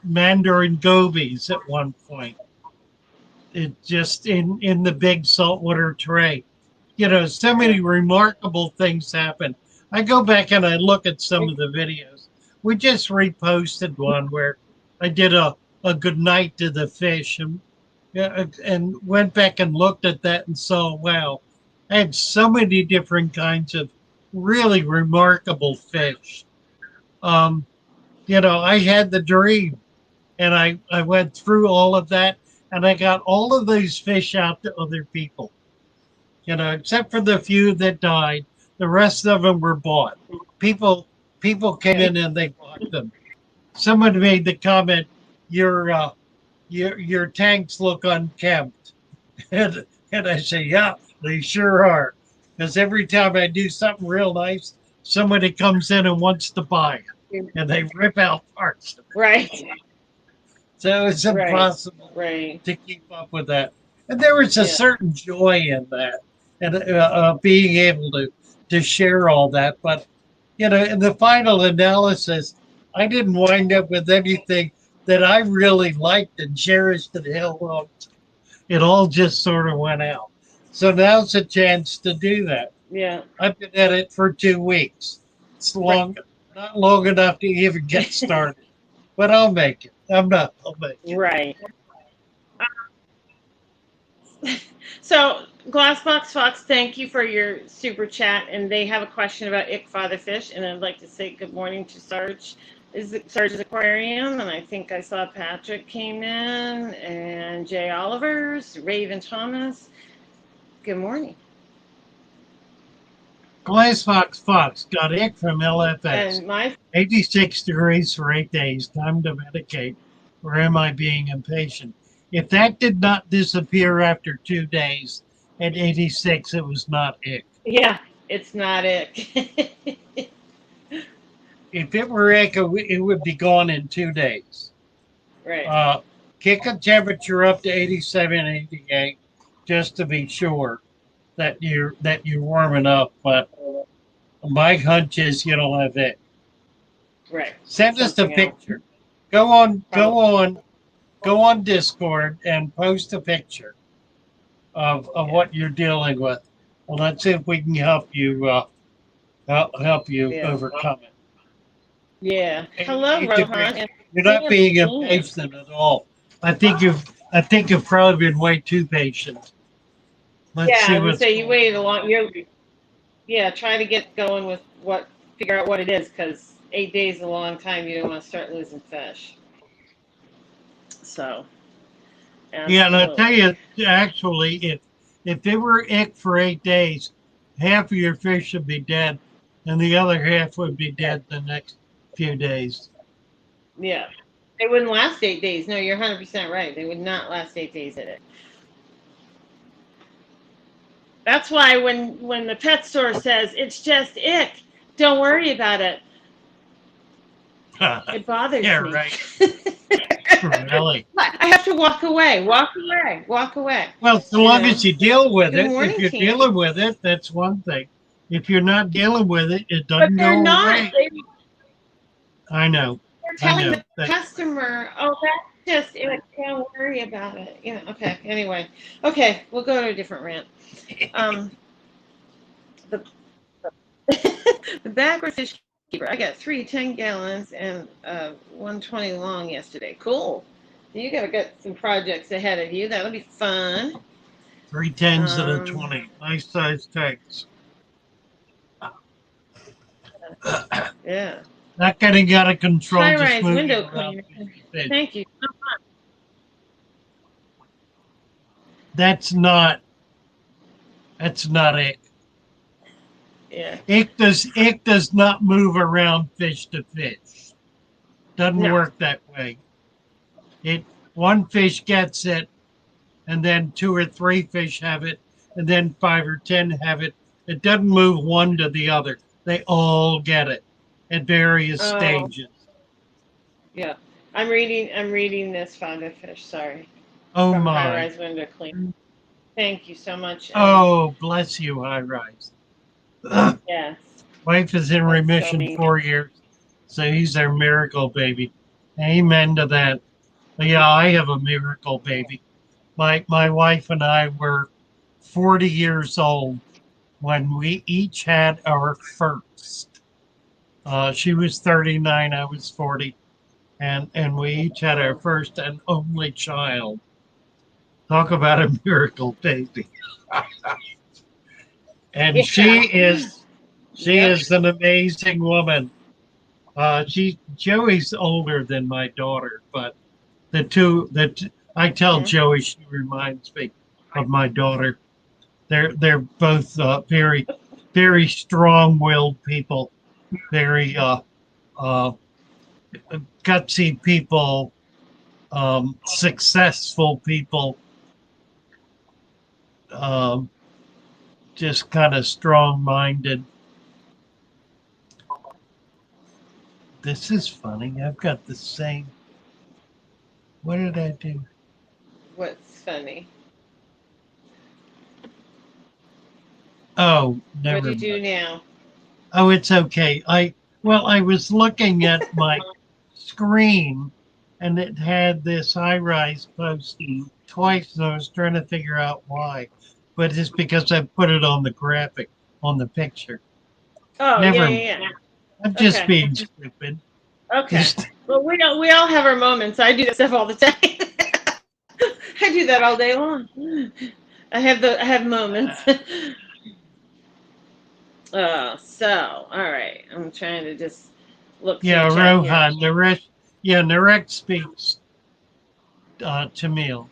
mandarin gobies at one point. It just in the big saltwater tray. You know, so many remarkable things happen. I go back and I look at some of the videos. We just reposted one where I did a good night to the fish and went back and looked at that and saw, wow, I had so many different kinds of really remarkable fish. You know, I had the dream and I went through all of that and I got all of those fish out to other people. You know, except for the few that died, the rest of them were bought. People came in and they bought them. Someone made the comment, your tanks look unkempt. And I say, yeah, they sure are. Because every time I do something real nice, somebody comes in and wants to buy it. And they rip out parts of it. Right. So it's impossible to keep up with that. And there was a certain joy in that and being able to share all that. But, you know, in the final analysis, I didn't wind up with anything that I really liked and cherished and held on to. It all just sort of went out. So now's a chance to do that. Yeah. I've been at it for 2 weeks. It's not long enough to even get started. But I'll make it. I'll make it. Right. So Glassbox Fox, thank you for your super chat. And they have a question about ick fatherfish. And I'd like to say good morning to Sarge. Sarge's Aquarium, and I think I saw Patrick came in, and Jay Olivers, Raven Thomas. Good morning. Glassbox Fox got ick from LFS. And 86 degrees for 8 days. Time to medicate. Or am I being impatient? If that did not disappear after 2 days at 86, it was not ick. Yeah, it's not ick. If it were ick, it would be gone in 2 days. Right. Kick a temperature up to 87, 88, just to be sure that you're warm enough. But my hunch is you don't have ick. Right. Send us a picture. Go on Discord and post a picture of what you're dealing with. Well, let's see if we can help you overcome it. Yeah. Hello, Rohan. You're not being impatient at all. I think you've probably been way too patient. Let's see I would say you waited a long. Try to get going with figure out what it is, because 8 days is a long time. You don't want to start losing fish. So. Absolutely. Yeah, and I'll tell you, actually, if they were ick for 8 days, half of your fish would be dead, and the other half would be dead the next few days. Yeah. They wouldn't last 8 days. No, you're 100% right. They would not last 8 days at it. That's why when the pet store says it's just ick, don't worry about it. It bothers me. Yeah, right. Really? I have to walk away. Walk away. Well, so long as you deal with it. If you're dealing with it, that's one thing. If you're not dealing with it, it doesn't go away. I know. They're telling the customer, oh, just it. Don't worry about it. You know. Okay. Anyway. Okay. We'll go to a different rant. The the backward fish keeper. I got 3 10-gallons and 120 long yesterday. Cool. You got some projects ahead of you. That'll be fun. 3 10s and a 20. Nice size tanks. Yeah. Not getting out of control. High-rise window cleaner. Thank you so much. That's not it. Yeah. It does not move around fish to fish. Doesn't work that way. One fish gets it, and then 2 or 3 fish have it, and then 5 or 10 have it. It doesn't move one to the other. They all get it at various stages. Yeah. I'm reading this founder fish, sorry. Oh from my. High-rise window cleaner. Thank you so much. Oh, bless you, High Rise. Yes. Wife is in remission 4 years, so he's their miracle baby. Amen to that. But yeah, I have a miracle baby. My wife and I were 40 years old when we each had our first. She was 39, I was 40, and we each had our first and only child. Talk about a miracle baby. And she is an amazing woman. Joey's older than my daughter, but I tell Joey she reminds me of my daughter. They're both very, very strong-willed people, very gutsy people, successful people, just kind of strong-minded. This is funny. I've got the same. What did I do? What's funny? Oh, never mind. What do you do now? Oh, it's okay. I was looking at my screen, and it had this high-rise post twice, and I was trying to figure out why. But it's because I put it on the graphic, on the picture. Oh, Never yeah. I'm just being stupid. Okay. Well, we all have our moments. I do that stuff all the time. I do that all day long. I have moments. So all right. I'm trying to just look. Yeah, Rohan. Narek speaks Tamil.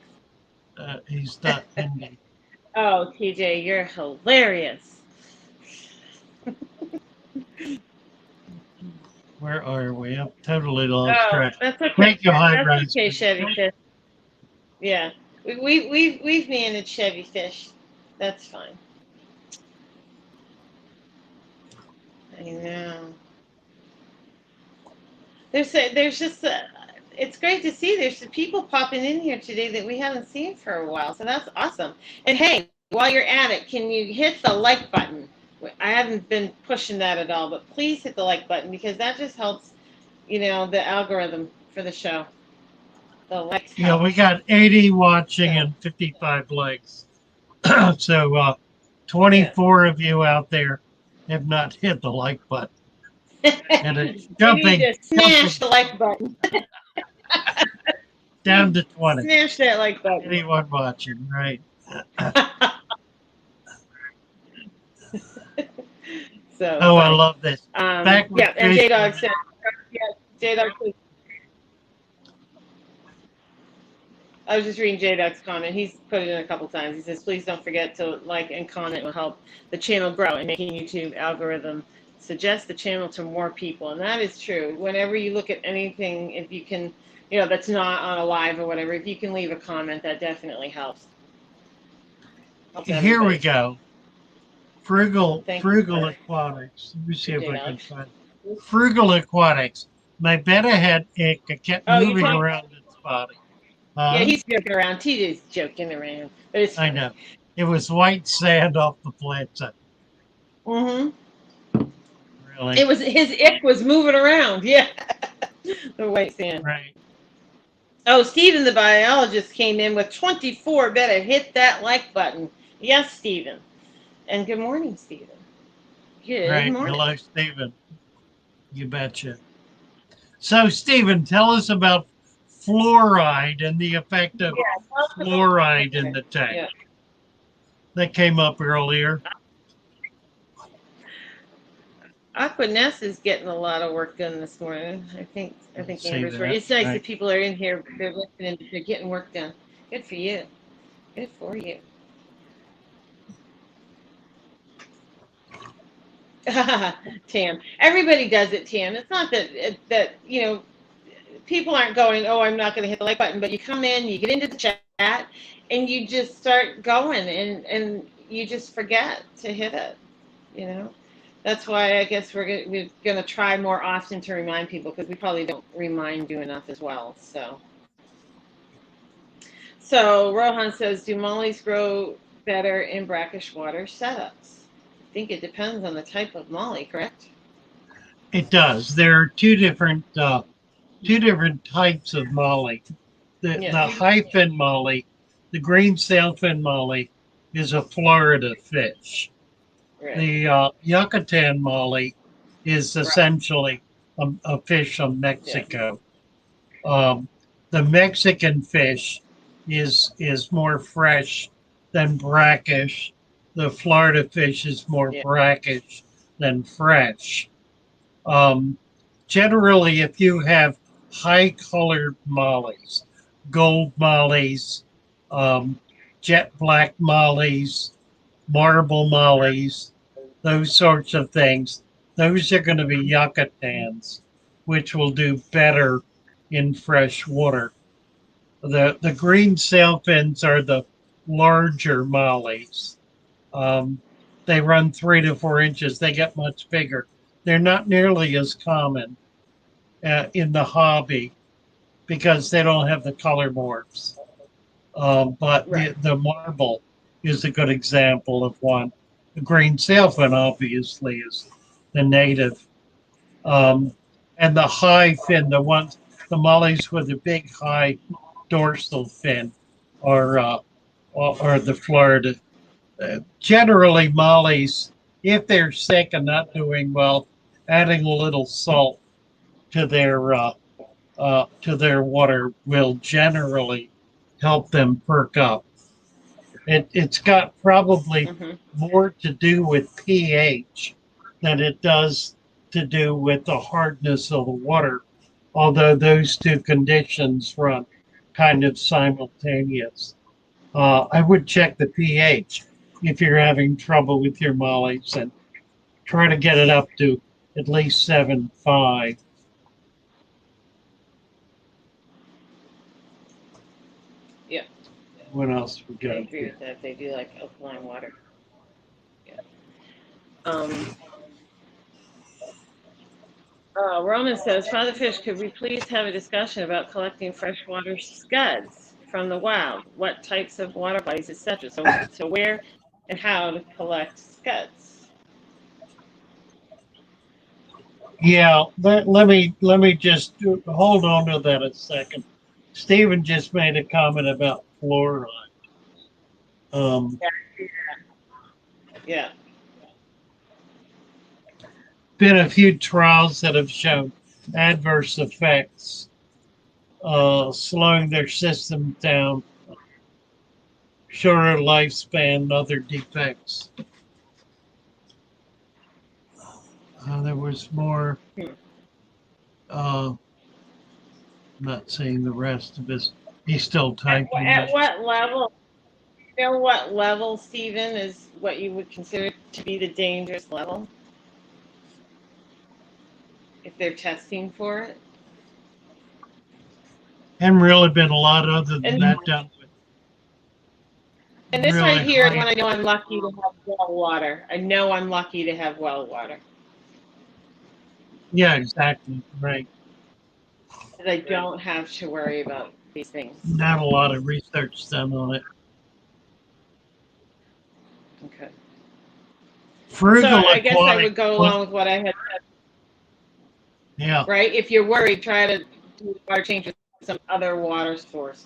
He's not Hindi. Oh, TJ, you're hilarious. Where are we? I'm totally lost track. That's okay. Thank you, High-Rise. Okay, Chevy Fish. Yeah, we've managed Chevy Fish. That's fine. I know. There's just it's great to see there's some people popping in here today that we haven't seen for a while, so that's awesome. And hey, while you're at it, can you hit the like button? I haven't been pushing that at all, but please hit the like button because that just helps, the algorithm for the show. The likes help. Yeah, we got 80 watching and 55 likes. So 24 of you out there have not hit the like button. And it's jumping. You need to smash the like button. Down to 20. Smash that like button. Anyone watching, right? So. Oh, I love this. And J-Dog said, J-Dog said, I was just reading J-Dog's comment. He's put it in a couple times. He says, please don't forget to like and comment. It will help the channel grow and making YouTube algorithm suggest the channel to more people. And that is true. Whenever you look at anything, if you can, that's not on a live or whatever, if you can leave a comment, that definitely helps. Here we go. Frugal Aquatics. Let me see if I can find Frugal Aquatics. My betta had ick. I kept moving around its body. Yeah, he's joking around. TJ's joking around. But it's I know. It was white sand off the plaza. Mm-hmm. Really? It was his ick was moving around. Yeah. The white sand. Right. Oh, Stephen, the biologist, came in with 24. Better hit that like button. Yes, Stephen. And good morning, Stephen. Good Right. morning. Hello, Stephen. You betcha. So, Stephen, tell us about fluoride and the effect of fluoride in the tank. Yeah. That came up earlier. Aquaness is getting a lot of work done this morning. I think Amber's right. It's nice that people are in here. They're listening. They're getting work done. Good for you. Good for you. Tam. Everybody does it, Tam. It's not that people aren't going, oh, I'm not going to hit the like button, but you come in, you get into the chat, and you just start going, and you just forget to hit it. That's why I guess we're gonna try more often to remind people, because we probably don't remind you enough as well. So Rohan says, do mollies grow better in brackish water setups? I think it depends on the type of molly, correct? It does. There are two different types of molly. The high fin molly, the green sailfin molly, is a Florida fish. Right. The Yucatan molly is essentially a fish from Mexico. Yeah. The Mexican fish is more fresh than brackish. The Florida fish is more brackish than fresh. Generally, if you have high colored mollies, gold mollies, jet black mollies, marble mollies, those sorts of things, those are going to be Yucatans, which will do better in fresh water. The green sailfins are the larger mollies. They run 3 to 4 inches. They get much bigger. They're not nearly as common in the hobby because they don't have the color morphs. But the marble is a good example of one. The green sailfin obviously is the native. And the high fin, the mollies with a big high dorsal fin are the Florida. Generally, mollies, if they're sick and not doing well, adding a little salt to their water will generally help them perk up. It's got probably more to do with pH than it does to do with the hardness of the water, although those two conditions run kind of simultaneous. I would check the pH if you're having trouble with your mollies and try to get it up to at least 7.5. Yeah. What else we got? I agree with that. They do like alkaline water. Yeah. Roman says, Father Fish, could we please have a discussion about collecting freshwater scuds from the wild? What types of water bodies, etc. So where and how to collect scuds? Yeah, let me just hold on to that a second. Stephen just made a comment about fluoride. Yeah. Been a few trials that have shown adverse effects, slowing their system down, shorter lifespan, other defects. There was more. I'm not seeing the rest of his. He's still typing. At what level? You know what level, Stephen, is what you would consider to be the dangerous level? If they're testing for it? Haven't really been a lot other than that done with. And this really right here is when I know I'm lucky to have well water. I know I'm lucky to have well water. Yeah, exactly. Right. I don't have to worry about these things. Not a lot of research done on it. Okay. Frugal so I guess I would go along with what I had said. Yeah. Right? If you're worried, try to do water change with some other water source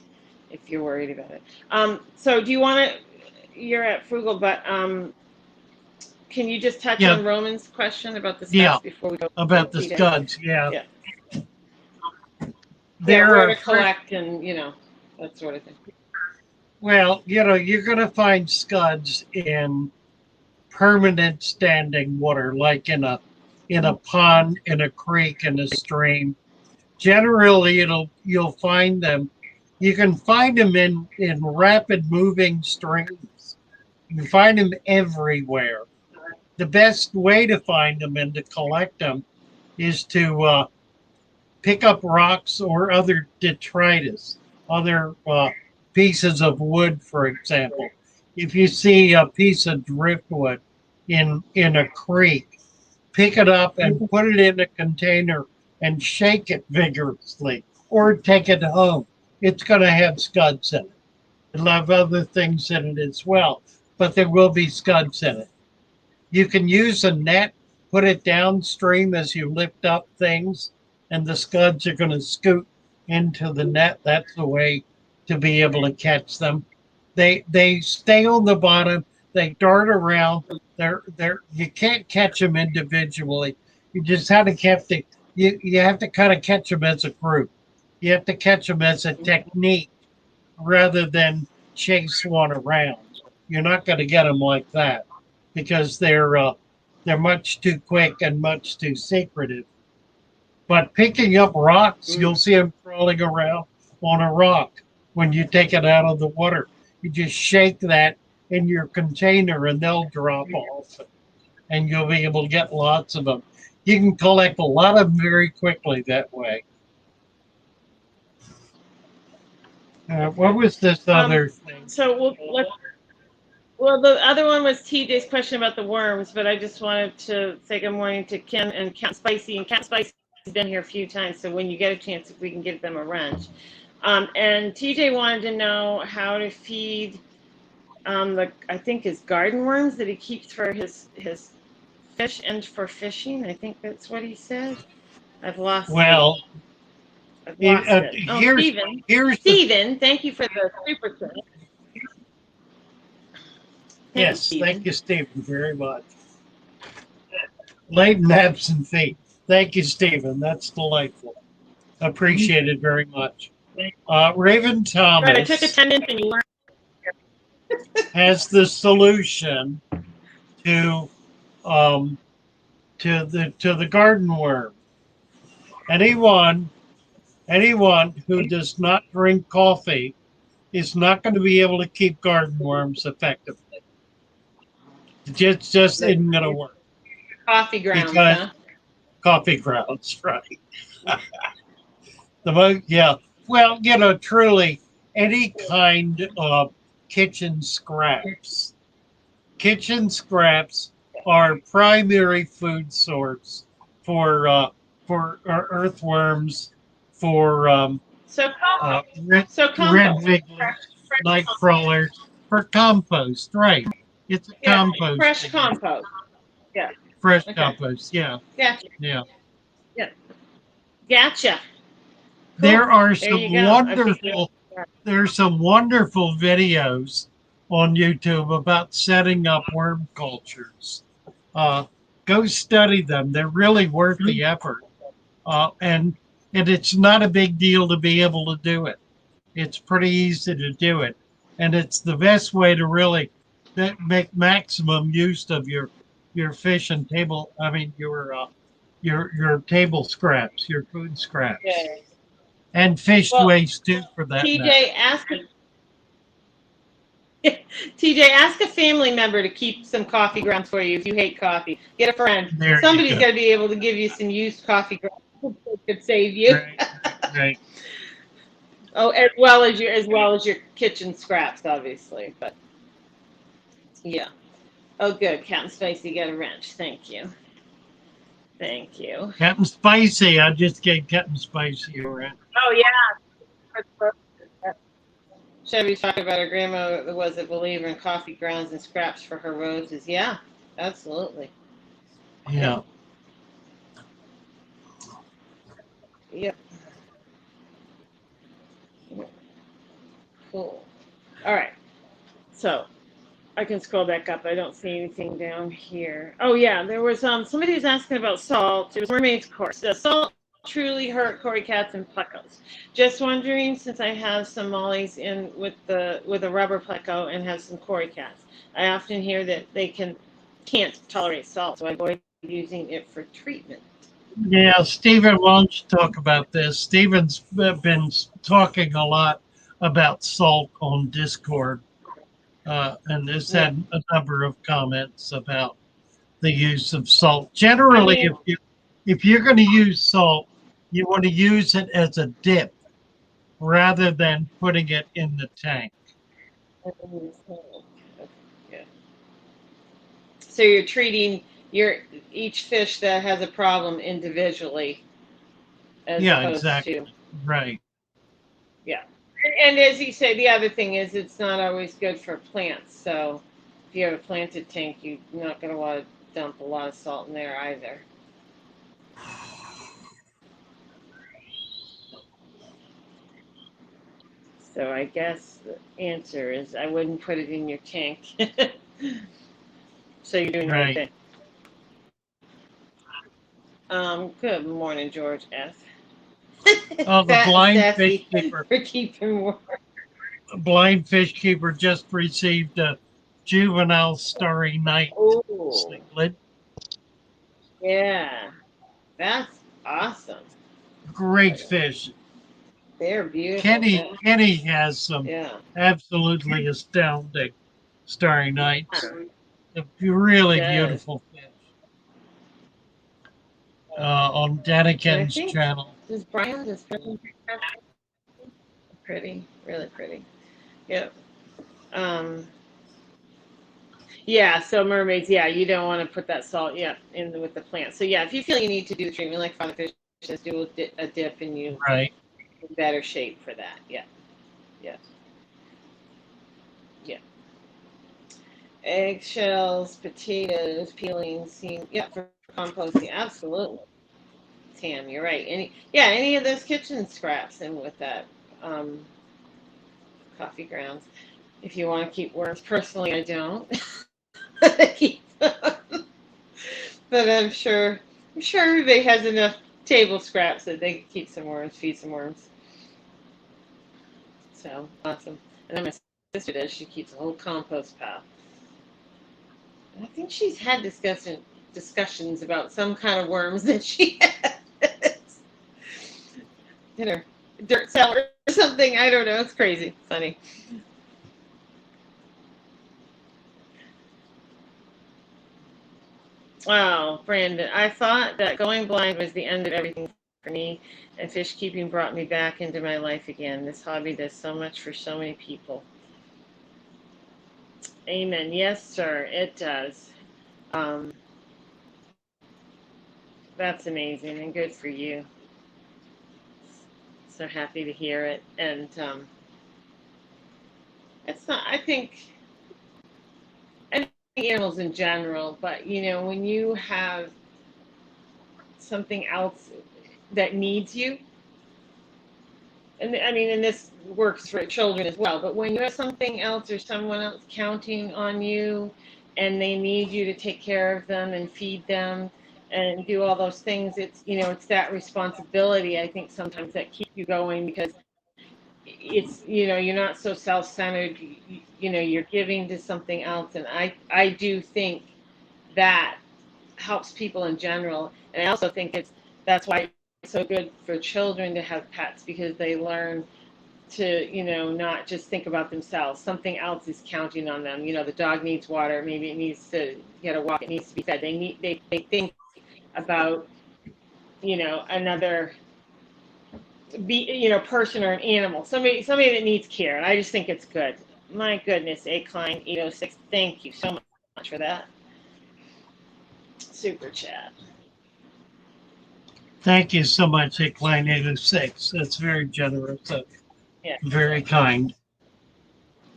if you're worried about it. So do you want to, you're at Frugal, but can you just touch on Roman's question about the scuds before we go? About the scuds, Yeah. Where to collect and, that sort of thing. Well, you're going to find scuds in permanent standing water, like in a pond, in a creek, in a stream. Generally, you'll find them. You can find them in rapid moving streams. You can find them everywhere. The best way to find them and to collect them is to pick up rocks or other detritus, other pieces of wood, for example. If you see a piece of driftwood in a creek, pick it up and put it in a container and shake it vigorously, or take it home. It's going to have scuds in it. It'll have other things in it as well, but there will be scuds in it. You can use a net, put it downstream as you lift up things, and the scuds are going to scoot into the net. That's the way to be able to catch them. They stay on the bottom. They dart around. You can't catch them individually. You just have to you have to kind of catch them as a group. You have to catch them as a technique rather than chase one around. You're not going to get them like that because they're much too quick and much too secretive. But picking up rocks, you'll see them crawling around on a rock when you take it out of the water. You just shake that in your container and they'll drop off, and you'll be able to get lots of them. You can collect a lot of them very quickly that way. What was this other thing? So well, the other one was TJ's question about the worms, but I just wanted to say good morning to Ken and Captain Spicy. And Captain Spicy has been here a few times, so when you get a chance, if we can give them a wrench. And TJ wanted to know how to feed I think his garden worms that he keeps for his fish and for fishing. I think that's what he said. I've lost it. Stephen, thank you for the super chat. Yes, thank you, Stephen, very much. Late and absent feet. Thank you, Stephen. That's delightful. Appreciate it very much. Raven Thomas. Right, I took attendance and you learned. Has the solution to the garden worm. Anyone who does not drink coffee is not going to be able to keep garden worms effectively. It just isn't going to work. Coffee grounds, huh? Coffee grounds, right? Well, truly, any kind of kitchen scraps. Kitchen scraps are primary food source for earthworms, for red wigglers, night crawlers, for compost, right? It's a compost. Fresh compost. Yeah. Fresh compost, yeah. Gotcha. Yeah. Yeah. Gotcha. There are some wonderful videos on YouTube about setting up worm cultures. Go study them. They're really worth the effort. And it's not a big deal to be able to do it. It's pretty easy to do it. And it's the best way to really make maximum use of your fish and your table scraps, your food scraps. Okay. And fish waste too, for that TJ, matter. ask a family member to keep some coffee grounds for you if you hate coffee. Get a friend. Somebody's got to be able to give you some used coffee grounds that could save you. Right. Oh, as well as your kitchen scraps, obviously. But yeah. Oh, good. Captain Spicy got a wrench. Thank you. Thank you. Captain Spicy. I just gave Captain Spicy a wrench. Oh, yeah. Chevy's talking about her grandma was a believer in coffee grounds and scraps for her roses. Yeah, absolutely. Yeah. Yep. Cool. All right. So I can scroll back up. I don't see anything down here. Oh yeah, there was somebody was asking about salt. It was Mermaid's Course. Does salt truly hurt cory cats and plecos? Just wondering, since I have some mollies in with a rubber pleco and have some cory cats. I often hear that they can't tolerate salt, so I avoid using it for treatment. Yeah, Stephen wants to talk about this. Stephen's been talking a lot about salt on Discord, and has Yeah. had a number of comments about the use of salt. I Generally, mean, if you're going to use salt, you want to use it as a dip rather than putting it in the tank. yeah. So you're treating each fish that has a problem individually, as Yeah, opposed exactly. to Right. yeah. And as you say, the other thing is it's not always good for plants. So if you have a planted tank, you're not going to want to dump a lot of salt in there either. So I guess the answer is I wouldn't put it in your tank. So you're doing the right Right. thing. Good morning, George S. Oh, the Fat and blind fish sassy keeper. for keeping warm. Blind fish keeper just received a juvenile starry night Oh, cichlid. yeah. That's awesome. Great fish. They're beautiful Kenny fish. Kenny has some Yeah. absolutely astounding starry nights. A really Does. beautiful fish. On And I Daniken's think channel. does Brian pretty, really pretty. Yep. Um, yeah, so mermaids, yeah, you don't want to put that salt, yeah, in with the plant. So yeah, if you feel you need to do the treatment like father fish, just do a dip and you Right. in better shape for that. Yeah. Yeah. Yeah. Eggshells, potatoes, peelings, seem yeah, for composting, absolutely. Tam, you're right. Any of those kitchen scraps and with that um, coffee grounds. If you want to keep worms, personally, I don't. Keep them. But I'm sure everybody has enough table scraps that they can keep some worms, feed some worms. So awesome. And then my sister does. She keeps a whole compost pile. And I think she's had discussions about some kind of worms that she has in her dirt cellar or something. I don't know. It's crazy. Funny. Oh, Brandon, I thought that going blind was the end of everything for me, and fish keeping brought me back into my life again. This hobby does so much for so many people. Amen. Yes, sir, it does. Um, that's amazing and good for you. So happy to hear it. And it's not, I think animals in general, but when you have something else that needs you, and I mean, and this works for children as well, but when you have something else or someone else counting on you and they need you to take care of them and feed them and do all those things, it's that responsibility, I think, sometimes that keep you going because it's, you're not so self-centered, you're giving to something else. And I do think that helps people in general. And I also think that's why it's so good for children to have pets because they learn to not just think about themselves. Something else is counting on them. The dog needs water, maybe it needs to get a walk, it needs to be fed. They think about another person or an animal, somebody that needs care. And I just think it's good. My goodness, A Klein 806, thank you so much for that super chat. Thank you so much, Klein 806. That's very generous. Yeah. Very kind.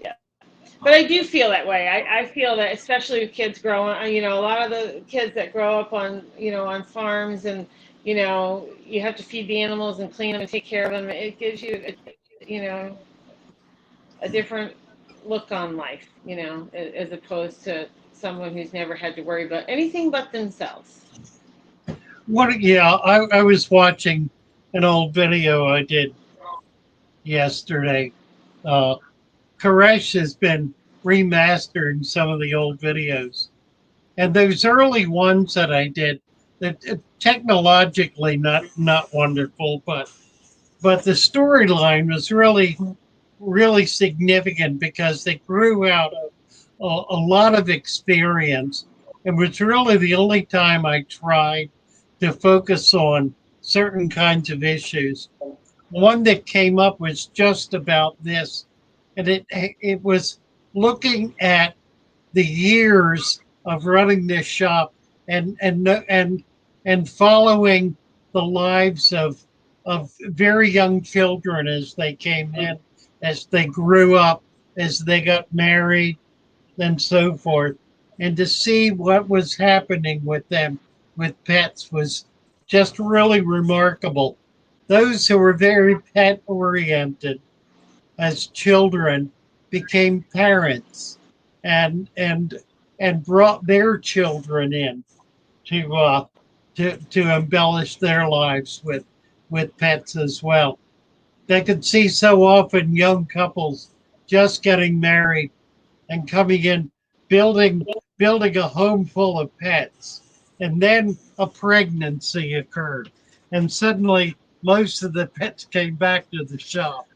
Yeah. But I do feel that way. I feel that, especially with kids growing, a lot of the kids that grow up on farms and, you have to feed the animals and clean them and take care of them. It gives you, a different look on life, you know, as opposed to someone who's never had to worry about anything but themselves. Yeah, I was watching an old video I did yesterday. Koresh has been remastering some of the old videos. And those early ones that I did, that technologically not wonderful, but the storyline was really significant because they grew out of a lot of experience. It was really the only time I tried to focus on certain kinds of issues. One that came up was just about this, and it was looking at the years of running this shop and following the lives of very young children as they came in, as they grew up, as they got married, and so forth. And to see what was happening with them, with pets, was just really remarkable. Those who were very pet oriented as children became parents and and brought their children in to to embellish their lives with pets as well. They could see so often young couples just getting married and coming in, building a home full of pets, and then a pregnancy occurred, and suddenly most of the pets came back to the shop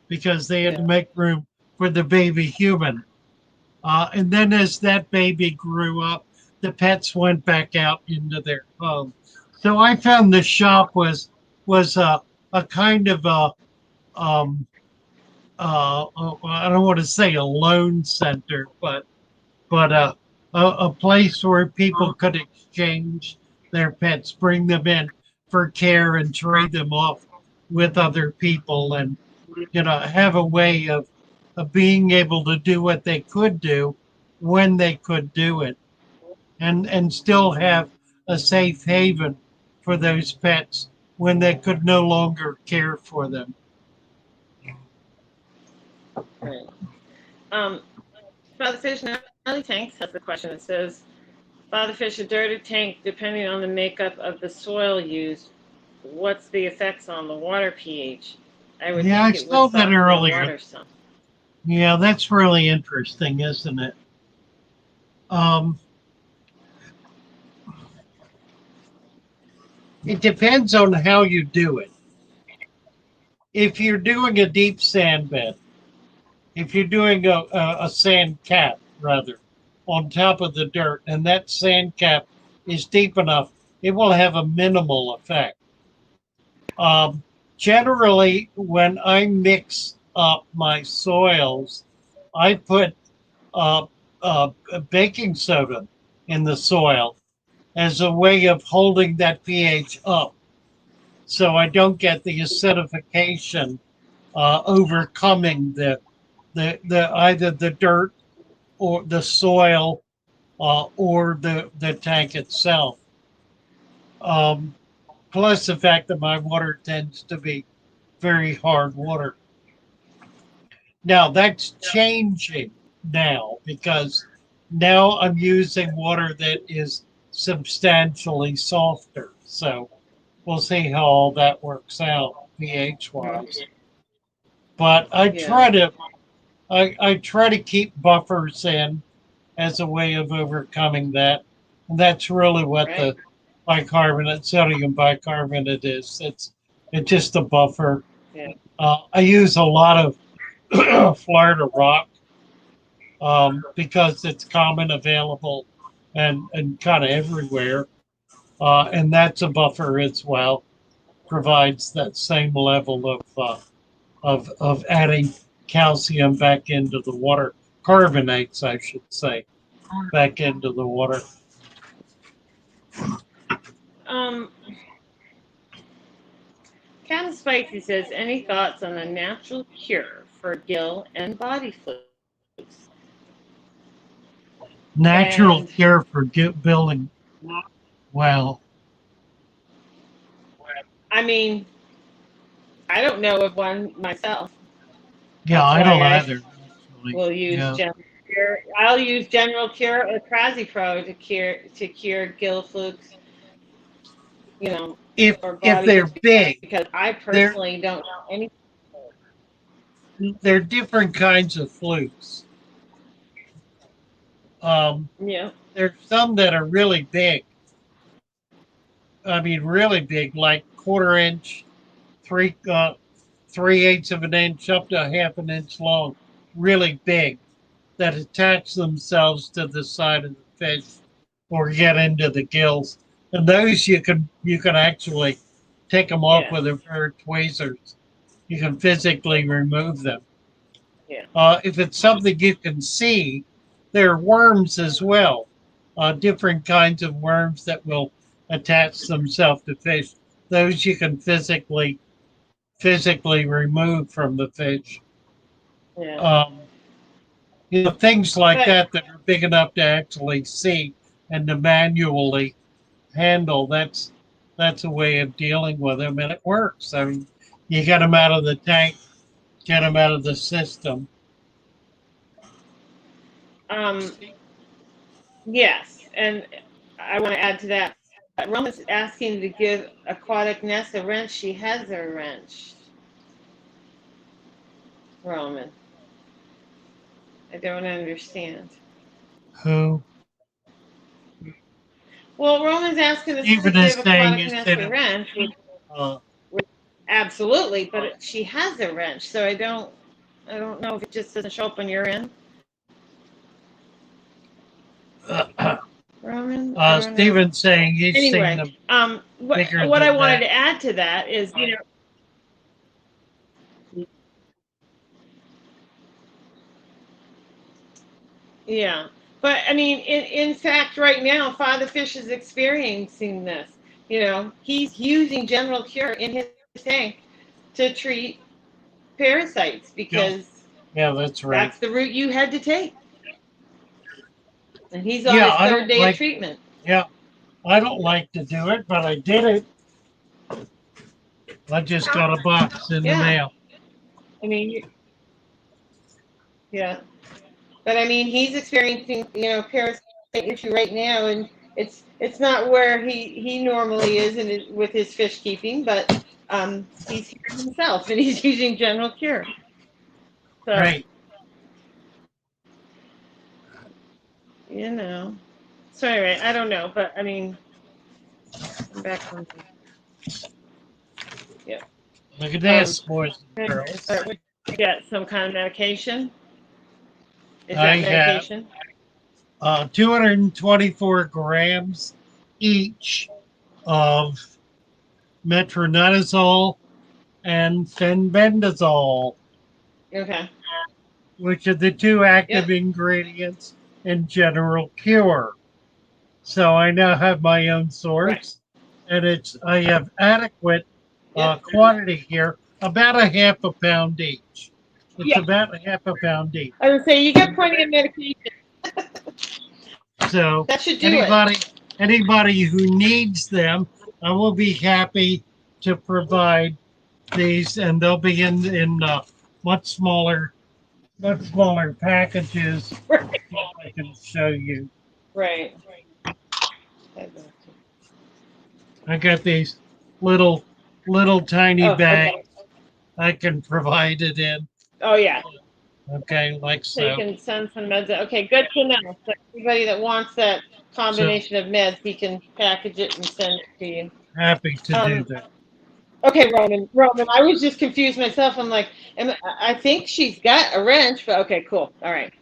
because they had to make room for the baby human. And then as that baby grew up, the pets went back out into their home. So I found the shop was a kind of a I don't want to say a loan center, but a place where people could exchange their pets, bring them in for care, and trade them off with other people, and have a way of being able to do what they could do when they could do it, and still have a safe haven for those pets when they could no longer care for them. Right. Um, Father Fish, Nellie Tanks has the question. It says, Father Fish, a dirty tank, depending on the makeup of the soil used, what's the effects on the water pH? I would Yeah, I think it saw would that soften the earlier. water some. Yeah, that's really interesting, isn't it? Um, it depends on how you do it. If you're doing a deep sand bed, if you're doing a sand cap, rather, on top of the dirt, and that sand cap is deep enough, it will have a minimal effect. Um, Generally, when I mix up my soils, I put uh, baking soda in the soil as a way of holding that pH up, so I don't get the acidification overcoming the either the dirt or the soil or the tank itself. Um, Plus the fact that my water tends to be very hard water. Now that's changing now because now I'm using water that is substantially softer. So we'll see how all that works out pH wise. But Yeah. I try to keep buffers in as a way of overcoming that. And that's really what Right. the bicarbonate, sodium bicarbonate is. It's just a buffer. Yeah. I use a lot of Florida rock because it's common, available, and kind of everywhere. And that's a buffer as well. Provides that same level of adding calcium back into the water, carbonates, I should say, back into the water. Um, Captain Spicy says, any thoughts on a natural cure for gill and body flukes? Natural And cure for building. Well, I mean, I don't know of one myself. yeah, That's I why don't I either. We'll use Yeah. general cure. I'll use general cure or Pro to cure gill flukes, you know, If or if body they're big, because I they're personally don't know any. they're different kinds of flukes. Yeah. There's some that are really big. I mean, really big, like quarter inch, three 3/8 of an inch up to half an inch long, really big, that attach themselves to the side of the fish or get into the gills. And those you can actually take them off Yeah. with a pair of tweezers. You can physically remove them. Yeah. If it's something you can see, there are worms as well, different kinds of worms that will attach themselves to fish. Those you can physically remove from the fish. Yeah. Um, things like But that that are big enough to actually see and to manually handle. That's a way of dealing with them, and it works. I mean, you get them out of the tank, get them out of the system. um, yes, and I want to add to that. Roman's asking to give Aquatic Nest a wrench. She has a wrench. Roman, I don't understand. Who Well, Roman's asking us to even is give saying Aquatic is Nest a that wrench. uh, Absolutely, but she has a wrench, so I don't know if it just doesn't show up on your end, Roman. I don't know. Steven's saying he's seen Anyway, them what bigger I than wanted that. to add to that is, yeah. But I mean, in fact, right now, Father Fish is experiencing this. He's using General Cure in his tank to treat parasites Yeah, because yeah, that's right. that's the route you had to take. And he's on Yeah, his third day of treatment. Yeah, I don't like to do it, but I did it. I just got a box in the Yeah. mail. I mean, yeah. But I mean, he's experiencing, parasite issue right now, and it's not where he normally is with his fish keeping, but he's here himself, and he's using General Cure. So, Right. So anyway, I don't know, but I mean, I'm back from. Yeah. Look at this, boys and girls. We got some kind of medication. Is I that have medication? 224 grams each of metronidazole and fenbendazole, Okay. which are the two active Yep. ingredients in General Cure. So I now have my own Right. source, and I have adequate Yep. quantity here, about a half a pound each. It's Yeah. about a half a pound each. I would say you get plenty of medication. So That should do it. anybody who needs them, I will be happy to provide these, and they'll be in much smaller packages. Right. I can show you. Right. I got these little tiny Oh, bags okay. I can provide it in. Oh, yeah. Okay, like So you so. can send some meds. Okay, good to know. So everybody that wants that So combination of meds, he can package it and send it to you. happy to do that. Okay, Roman, I was just confused myself. I'm like, I think she's got a wrench, but okay, cool. All right,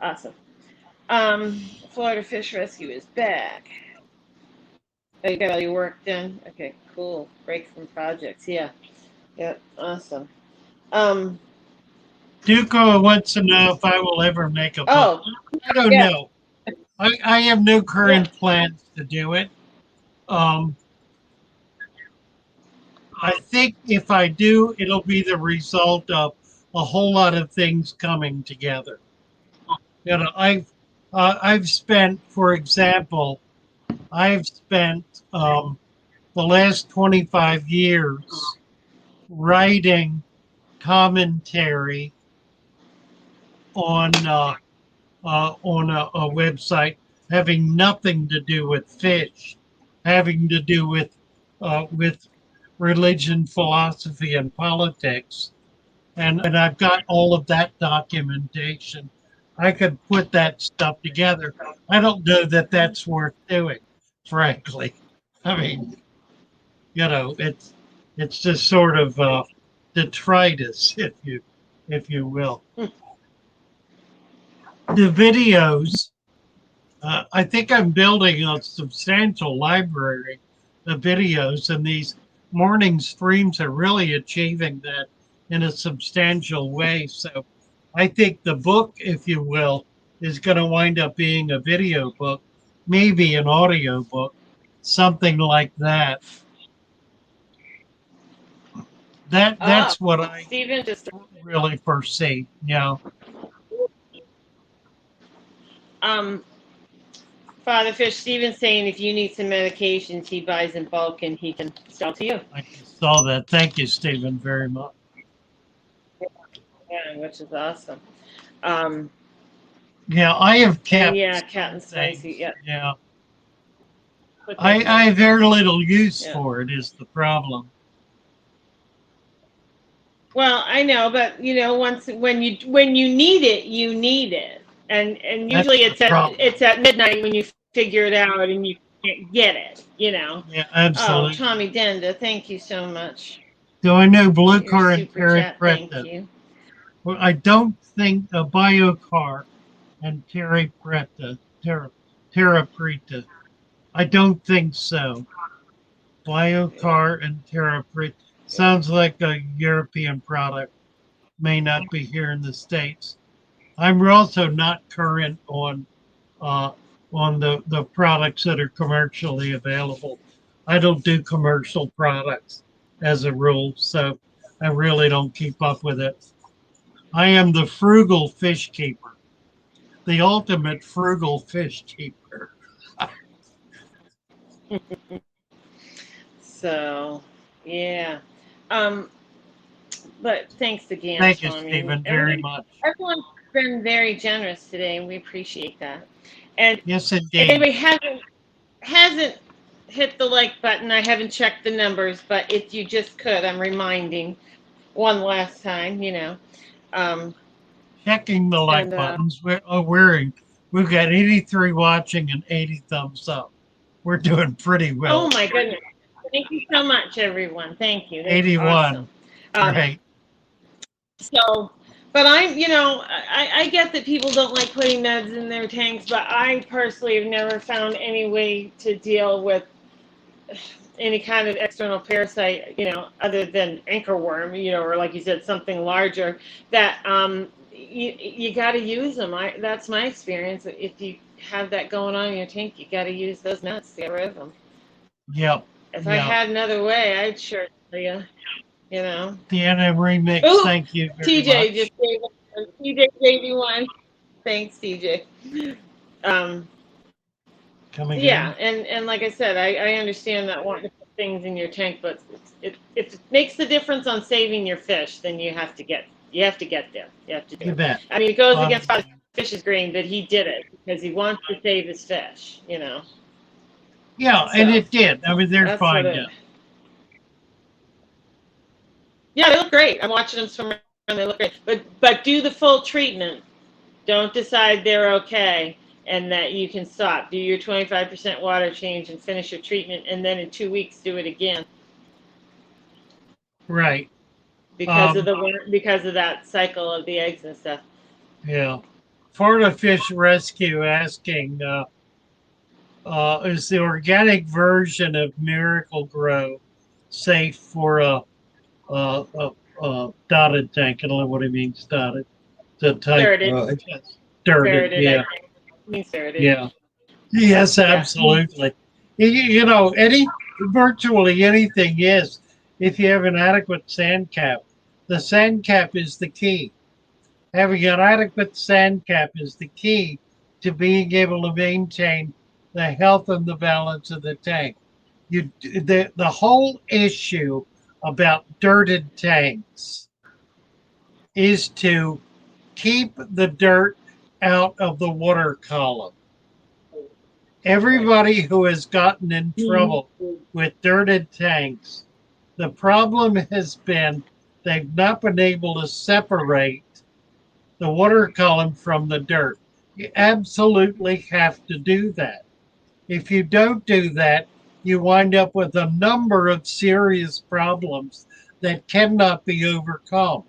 awesome. Florida Fish Rescue is back. Oh, you got all your work done? Okay, cool. Break from projects. Yeah, awesome. Um, Duco wants to know if I will ever make a book. oh, I don't yeah, know. I have no yeah, current plans to do it. Um, I think if I do, it'll be the result of a whole lot of things coming together. I've spent, for example, I've spent the last 25 years writing commentary on a website having nothing to do with fish, having to do with religion, philosophy, and politics. And I've got all of that documentation. I could put that stuff together. I don't know that that's worth doing, frankly. I mean, it's just sort of detritus, if you will. The videos, I think I'm building a substantial library of videos, and these morning streams are really achieving that in a substantial way. So I think the book, if you will, is going to wind up being a video book, maybe an audio book, something like that. That's what I Stephen just really foresee. Yeah. Father Fish, Stephen's saying if you need some medications, he buys in bulk and he can sell to you. I saw that. Thank you, Stephen, very much. Yeah, which is awesome. Yeah, I have kept. Yeah, cat and spicy. Yeah. Yeah. I have very little use for it is the problem. Well, I know, but when you need it, you need it, and usually it's at midnight when you figure it out and you can't get it. Yeah, absolutely. Oh, Tommy Denda, thank you so much. Do I know Blue Car and Terra Thank you. Well, I don't think a Biocar and Terra Preta. I don't think so. Biocar and Terra Preta sounds like a European product. May not be here in the States. I'm also not current on the products that are commercially available. I don't do commercial products as a rule, so I really don't keep up with it. I am the frugal fish keeper, the ultimate frugal fish keeper. So, yeah. But thanks again, Thank you, Tommy. Stephen, very much. Everyone's been very generous today, and we appreciate that. And yes, indeed. If anybody hasn't hit the like button, I haven't checked the numbers, but if you just could, I'm reminding one last time, checking the like buttons. We've got 83 watching and 80 thumbs up. We're doing pretty well. Oh my goodness. Thank you so much, everyone. Thank you. That's 81. Awesome. Right. So, but I get that people don't like putting meds in their tanks, but I personally have never found any way to deal with any kind of external parasite, other than anchorworm, or like you said, something larger that you got to use them. That's my experience. If you have that going on in your tank, you got to use those meds to get rid of them. Yep. If I had another way, I'd sure tell you. The NM remix. Ooh, thank you very TJ much. just gave TJ gave you one. Thanks, TJ. Coming yeah, and like I said, I understand that wanting to put things in your tank, but if it makes the difference on saving your fish, then you have to get there. You have to do you it. bet. I mean, it goes against Fish's grain, but he did it because he wants to save his fish. Yeah, so, and it did. I mean, they're fine now. Yeah, they look great. I'm watching them swim around. They look great. But do the full treatment. Don't decide they're okay and that you can stop. Do your 25% water change and finish your treatment, and then in 2 weeks do it again. Right. Because of that cycle of the eggs and stuff. Yeah. Florida Fish Rescue asking, is the organic version of Miracle Grow safe for a dotted tank? I don't know what he means, dotted. The type. Dirted. Yeah. Yeah. Yes, absolutely. Yeah. Virtually anything is, if you have an adequate sand cap. The sand cap is the key. Having an adequate sand cap is the key to being able to maintain the health and the balance of the tank. The whole issue about dirted tanks is to keep the dirt out of the water column. Everybody who has gotten in trouble with dirted tanks, the problem has been they've not been able to separate the water column from the dirt. You absolutely have to do that. If you don't do that, you wind up with a number of serious problems that cannot be overcome.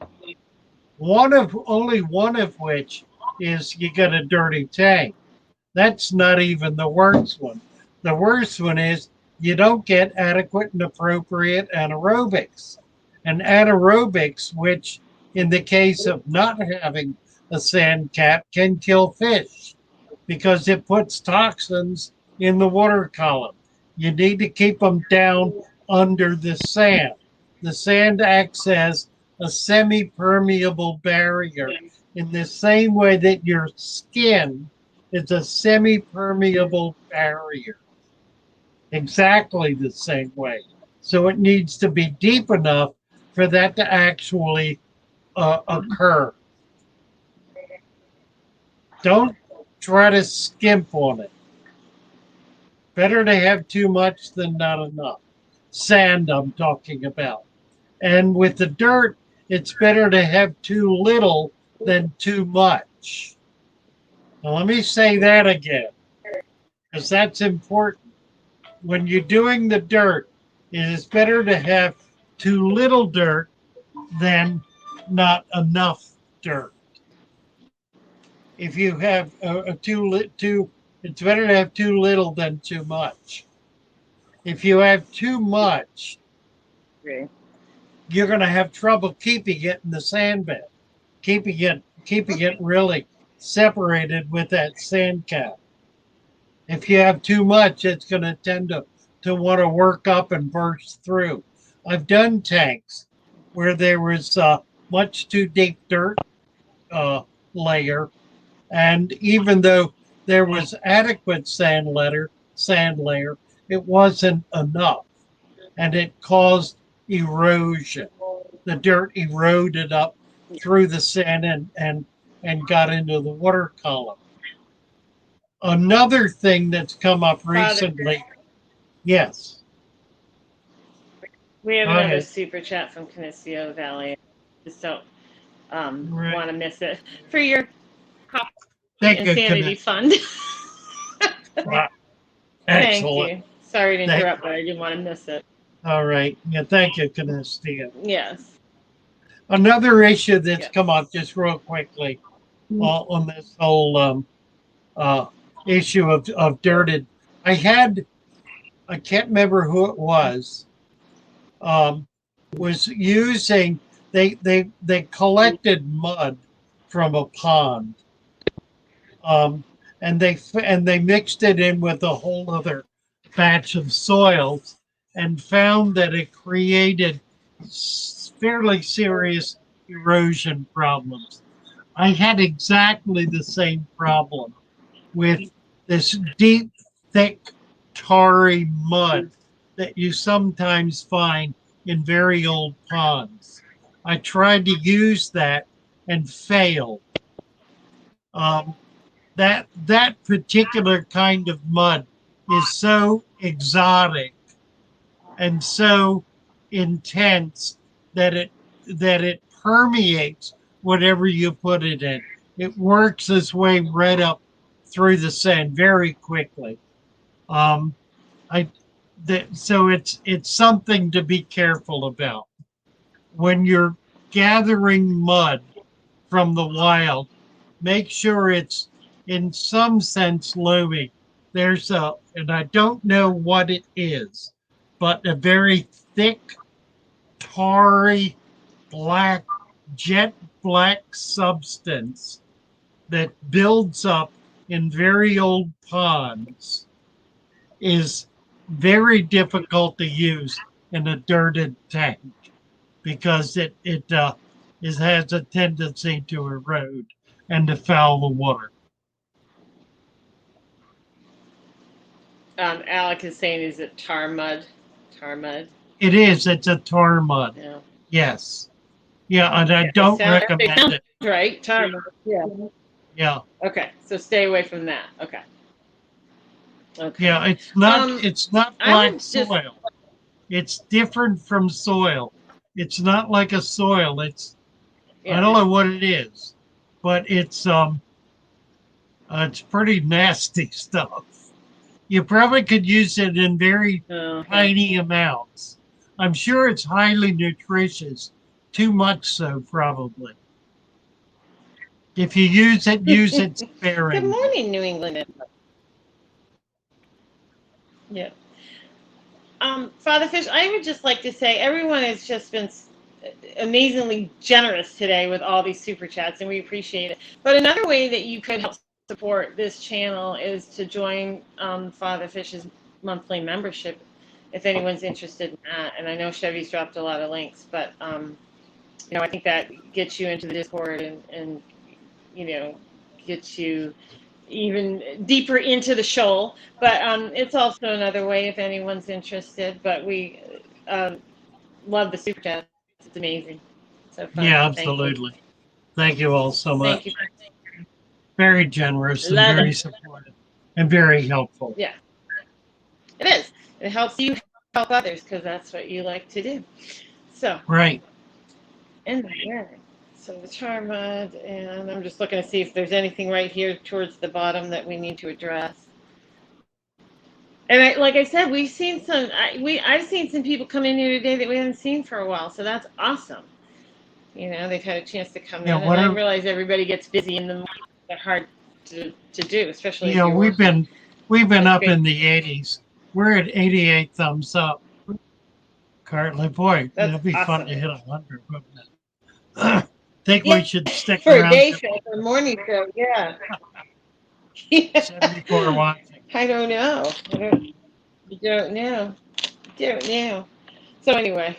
Only one of which is you get a dirty tank. That's not even the worst one. The worst one is you don't get adequate and appropriate anaerobics. And anaerobics, which in the case of not having a sand cap, can kill fish because it puts toxins in the water column. You need to keep them down under the sand. The sand acts as a semi-permeable barrier in the same way that your skin is a semi-permeable barrier. Exactly the same way. So it needs to be deep enough for that to actually occur. Don't try to skimp on it. Better to have too much than not enough. Sand, I'm talking about. And with the dirt, it's better to have too little than too much. Now, let me say that again, because that's important. When you're doing the dirt, it is better to have too little dirt than not enough dirt. If you have it's better to have too little than too much. If you have too much, you're going to have trouble keeping it in the sand bed, keeping it really separated with that sand cap. If you have too much, it's going to tend to want to work up and burst through. I've done tanks where there was much too deep dirt layer, and even though there was adequate sand layer, it wasn't enough, and it caused erosion. The dirt eroded up through the sand and got into the water column. Another thing that's come up recently. Yes. We have another super chat from Canisteo Valley. Just don't want to miss it. For your Insanity Fund. Wow. Thank you. Sorry to interrupt, but I didn't want to miss it. All right. Yeah, thank you, Canisteo. Yes. Another issue that's come up just real quickly on this whole issue of dirted. I can't remember who it was using, they collected mud from a pond, and they mixed it in with a whole other batch of soils and found that it created fairly serious erosion problems. I had exactly the same problem with this deep, thick, tarry mud that you sometimes find in very old ponds. I tried to use that and failed. That particular kind of mud is so exotic and so intense that it permeates whatever you put it in. It works its way right up through the sand very quickly. So it's something to be careful about. When you're gathering mud from the wild, make sure it's in some sense loamy. And I don't know what it is, but a very thick, tarry, jet black substance that builds up in very old ponds is very difficult to use in a dirted tank because it has a tendency to erode and to foul the water. Alec is saying, is it tar mud? Tar mud? It is. It's a tar mud. Yeah. Yes. Yeah, and I don't recommend it right? Tar mud. Yeah. Yeah. Okay. So stay away from that. Okay. Okay. Yeah, it's not I like would just soil. It's different from soil. It's not like a soil. I yeah. don't know what it is, but it's pretty nasty stuff. You probably could use it in very Okay. tiny amounts. I'm sure it's highly nutritious, too much so probably. If you use it Good sparingly. morning, New England. Yeah. Father Fish, I would just like to say everyone has just been amazingly generous today with all these super chats, and we appreciate it. But another way that you could help support this channel is to join Father Fish's monthly membership, if anyone's interested in that. And I know Chevy's dropped a lot of links, but I think that gets you into the Discord and gets you even deeper into the shoal. But it's also another way if anyone's interested. But we um, love the super chats. It's amazing. So fun. Yeah, Thank you. absolutely. Thank you all so Thank you. much. Very generous and Love very it. supportive and very helpful. Yeah, it is. It helps you help others because that's what you like to do. So, Right. and yeah. So the char mud, and I'm just looking to see if there's anything right here towards the bottom that we need to address. And like I said, we've seen some. I've seen some people come in here today that we haven't seen for a while. So that's awesome. They've had a chance to come Yeah, in, and I whatever. realize everybody gets busy in the morning. They're hard to do, especially You if know, you're working. we've been That's up great. in the 80s. We're at 88 thumbs up currently. Boy, That's that'd be fun awesome. to hit 100, wouldn't it? Think we Yeah, should stick for a around day to show, for a morning show. Yeah. 74 watching. I don't know. You don't know. You don't know. So anyway,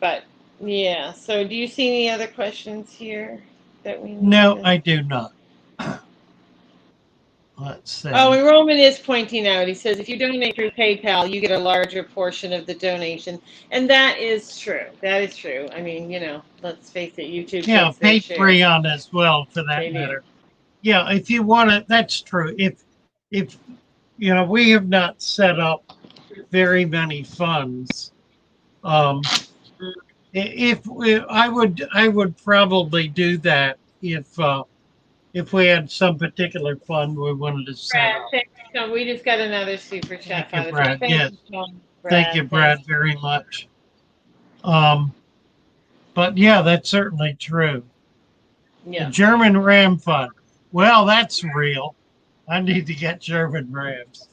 but yeah. So do you see any other questions here that we need No, to? I do not. Let's Oh, see. and Roman is pointing out, he says, if you donate through PayPal, you get a larger portion of the donation. And that is true. That is true. I mean, let's face it, YouTube Yeah, takes their share. Patreon as well, for that They do. matter. Yeah, if you want to, that's true. If we have not set up very many funds. If I would probably do that if we had some particular fund we wanted to set Brad, up. thank you. So we just got another super chat, Thank you, Father Fish. Brad. Thank Yes, you, thank you, Brad. Thanks. Brad, very much. Um, but yeah, that's certainly true. The Yeah. German Ram Fund. Well, that's real. I need to get German Rams.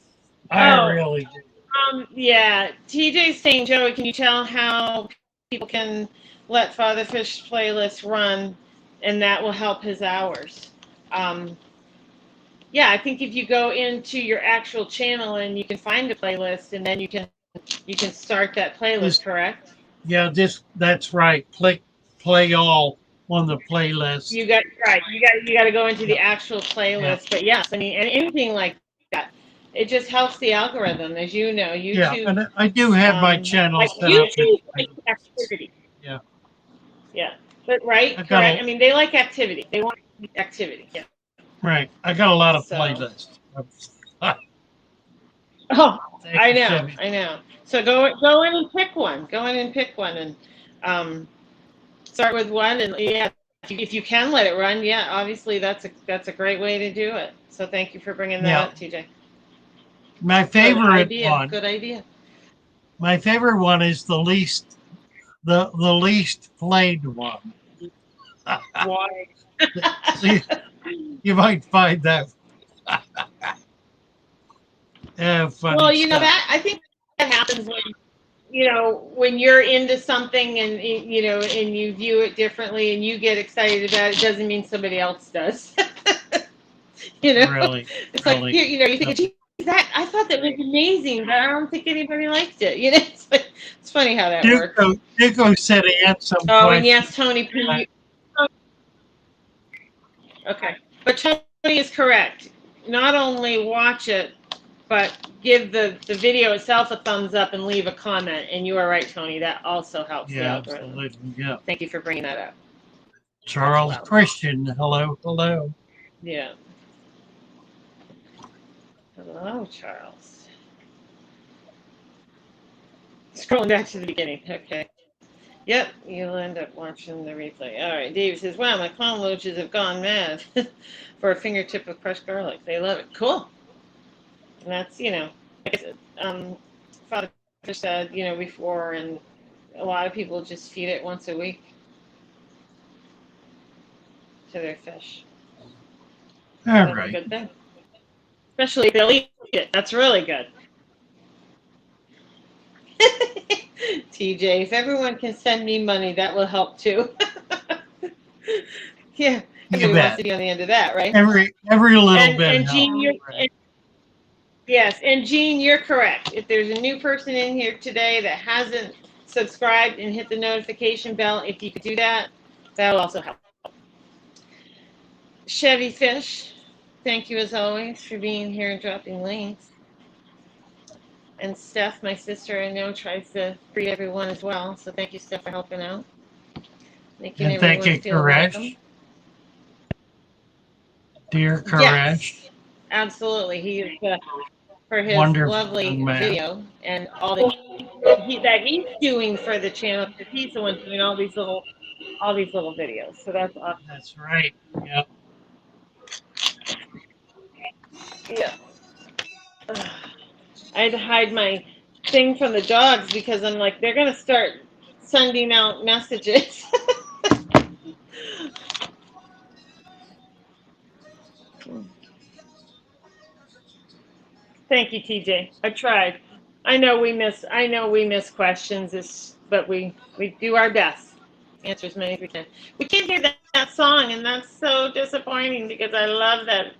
I Oh, really do. yeah. TJ's saying, Joey, can you tell how people can let Father Fish playlist run, and that will help his hours? Um, yeah, I think if you go into your actual channel and you can find a playlist, and then you can start that playlist, Just correct? yeah, that's right. Click play all on the playlist. You got right. You got to go into Yeah, the actual yeah, playlist. But yes, I mean, and anything like that, it just helps the algorithm, as you know. yeah. YouTube, And I do have my channel like set up in YouTube likes playlists. activity. Yeah, Yeah, but right, I got correct. a I mean, they like activity. They want activity. Yeah. right. I got a lot of So, playlists. oh, Thank I you, know, Chevy. I know. So go in and pick one. Go in and pick one, and um, start with one. And yeah, if you can let it run, yeah, obviously that's a great way to do it. So thank you for bringing that Yeah, up, TJ. my Good favorite idea. one. Good idea. My favorite one is the least played one. Why? See, you might find that funny Well, stuff. that I think that happens when you're into something and and you view it differently and you get excited about it, doesn't mean somebody else does. you know, Really, it's like really. you Yep. think, geez, that I thought that was amazing, but I don't think anybody liked it. It's funny how that works. Duco said he had some Oh, and questions. yes, Tony. Okay, but Tony is correct. Not only watch it, but give the video itself a thumbs up and leave a comment. And you are right, Tony. That also helps the Yeah, algorithm. absolutely. Yeah. Thank you for bringing that up. Charles Christian, hello, hello. Yeah. Hello, Charles. Scrolling back to the beginning. Okay. Yep, you'll end up watching the replay. All right, Dave says, wow, my clown loaches have gone mad for a fingertip of crushed garlic. They love it. Cool. And that's, like I said, Father Fish said, before, and a lot of people just feed it once a week to their fish. All right. That's a good thing. Especially if they'll eat it. That's really good. TJ, if everyone can send me money, that will help too. Yeah, everybody wants to be on the end of that, right? Every little bit. And Jean, yes, and Jean, you're correct. If there's a new person in here today that hasn't subscribed and hit the notification bell, if you could do that, that'll also help. Chevy Fish, thank you as always for being here and dropping links. And Steph, my sister, I know, tries to greet everyone as well. So thank you, Steph, for helping out. Making and thank you, Koresh. Dear Koresh. Yes, absolutely. He is for his wonderful lovely video and all that he's doing for the channel, because he's the one doing all these little videos. So that's awesome. That's right. Yep. Yeah. I had to hide my thing from the dogs because I'm like, they're gonna start sending out messages. Thank you, TJ. I tried. I know we miss questions, but we do our best. Answer as many as we can. We can't hear that song, and that's so disappointing because I love that.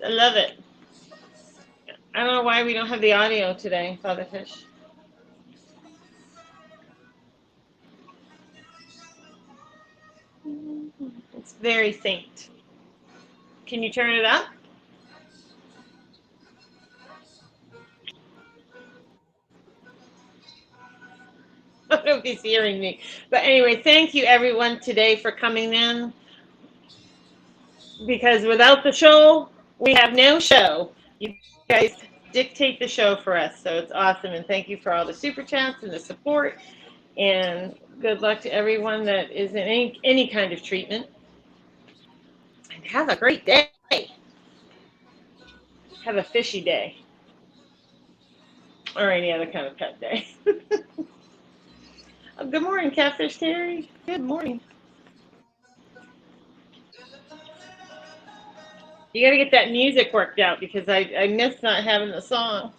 I love it. I don't know why we don't have the audio today, Fatherfish. It's very faint. Can you turn it up? I don't know if he's hearing me. But anyway, thank you everyone today for coming in. Because without the show, we have no show. You guys dictate the show for us, so it's awesome. And thank you for all the super chats and the support. And good luck to everyone that is in any kind of treatment. And have a great day. Have a fishy day. Or any other kind of pet day. Oh, good morning, Catfish Terry. Good morning. You got to get that music worked out because I miss not having the song.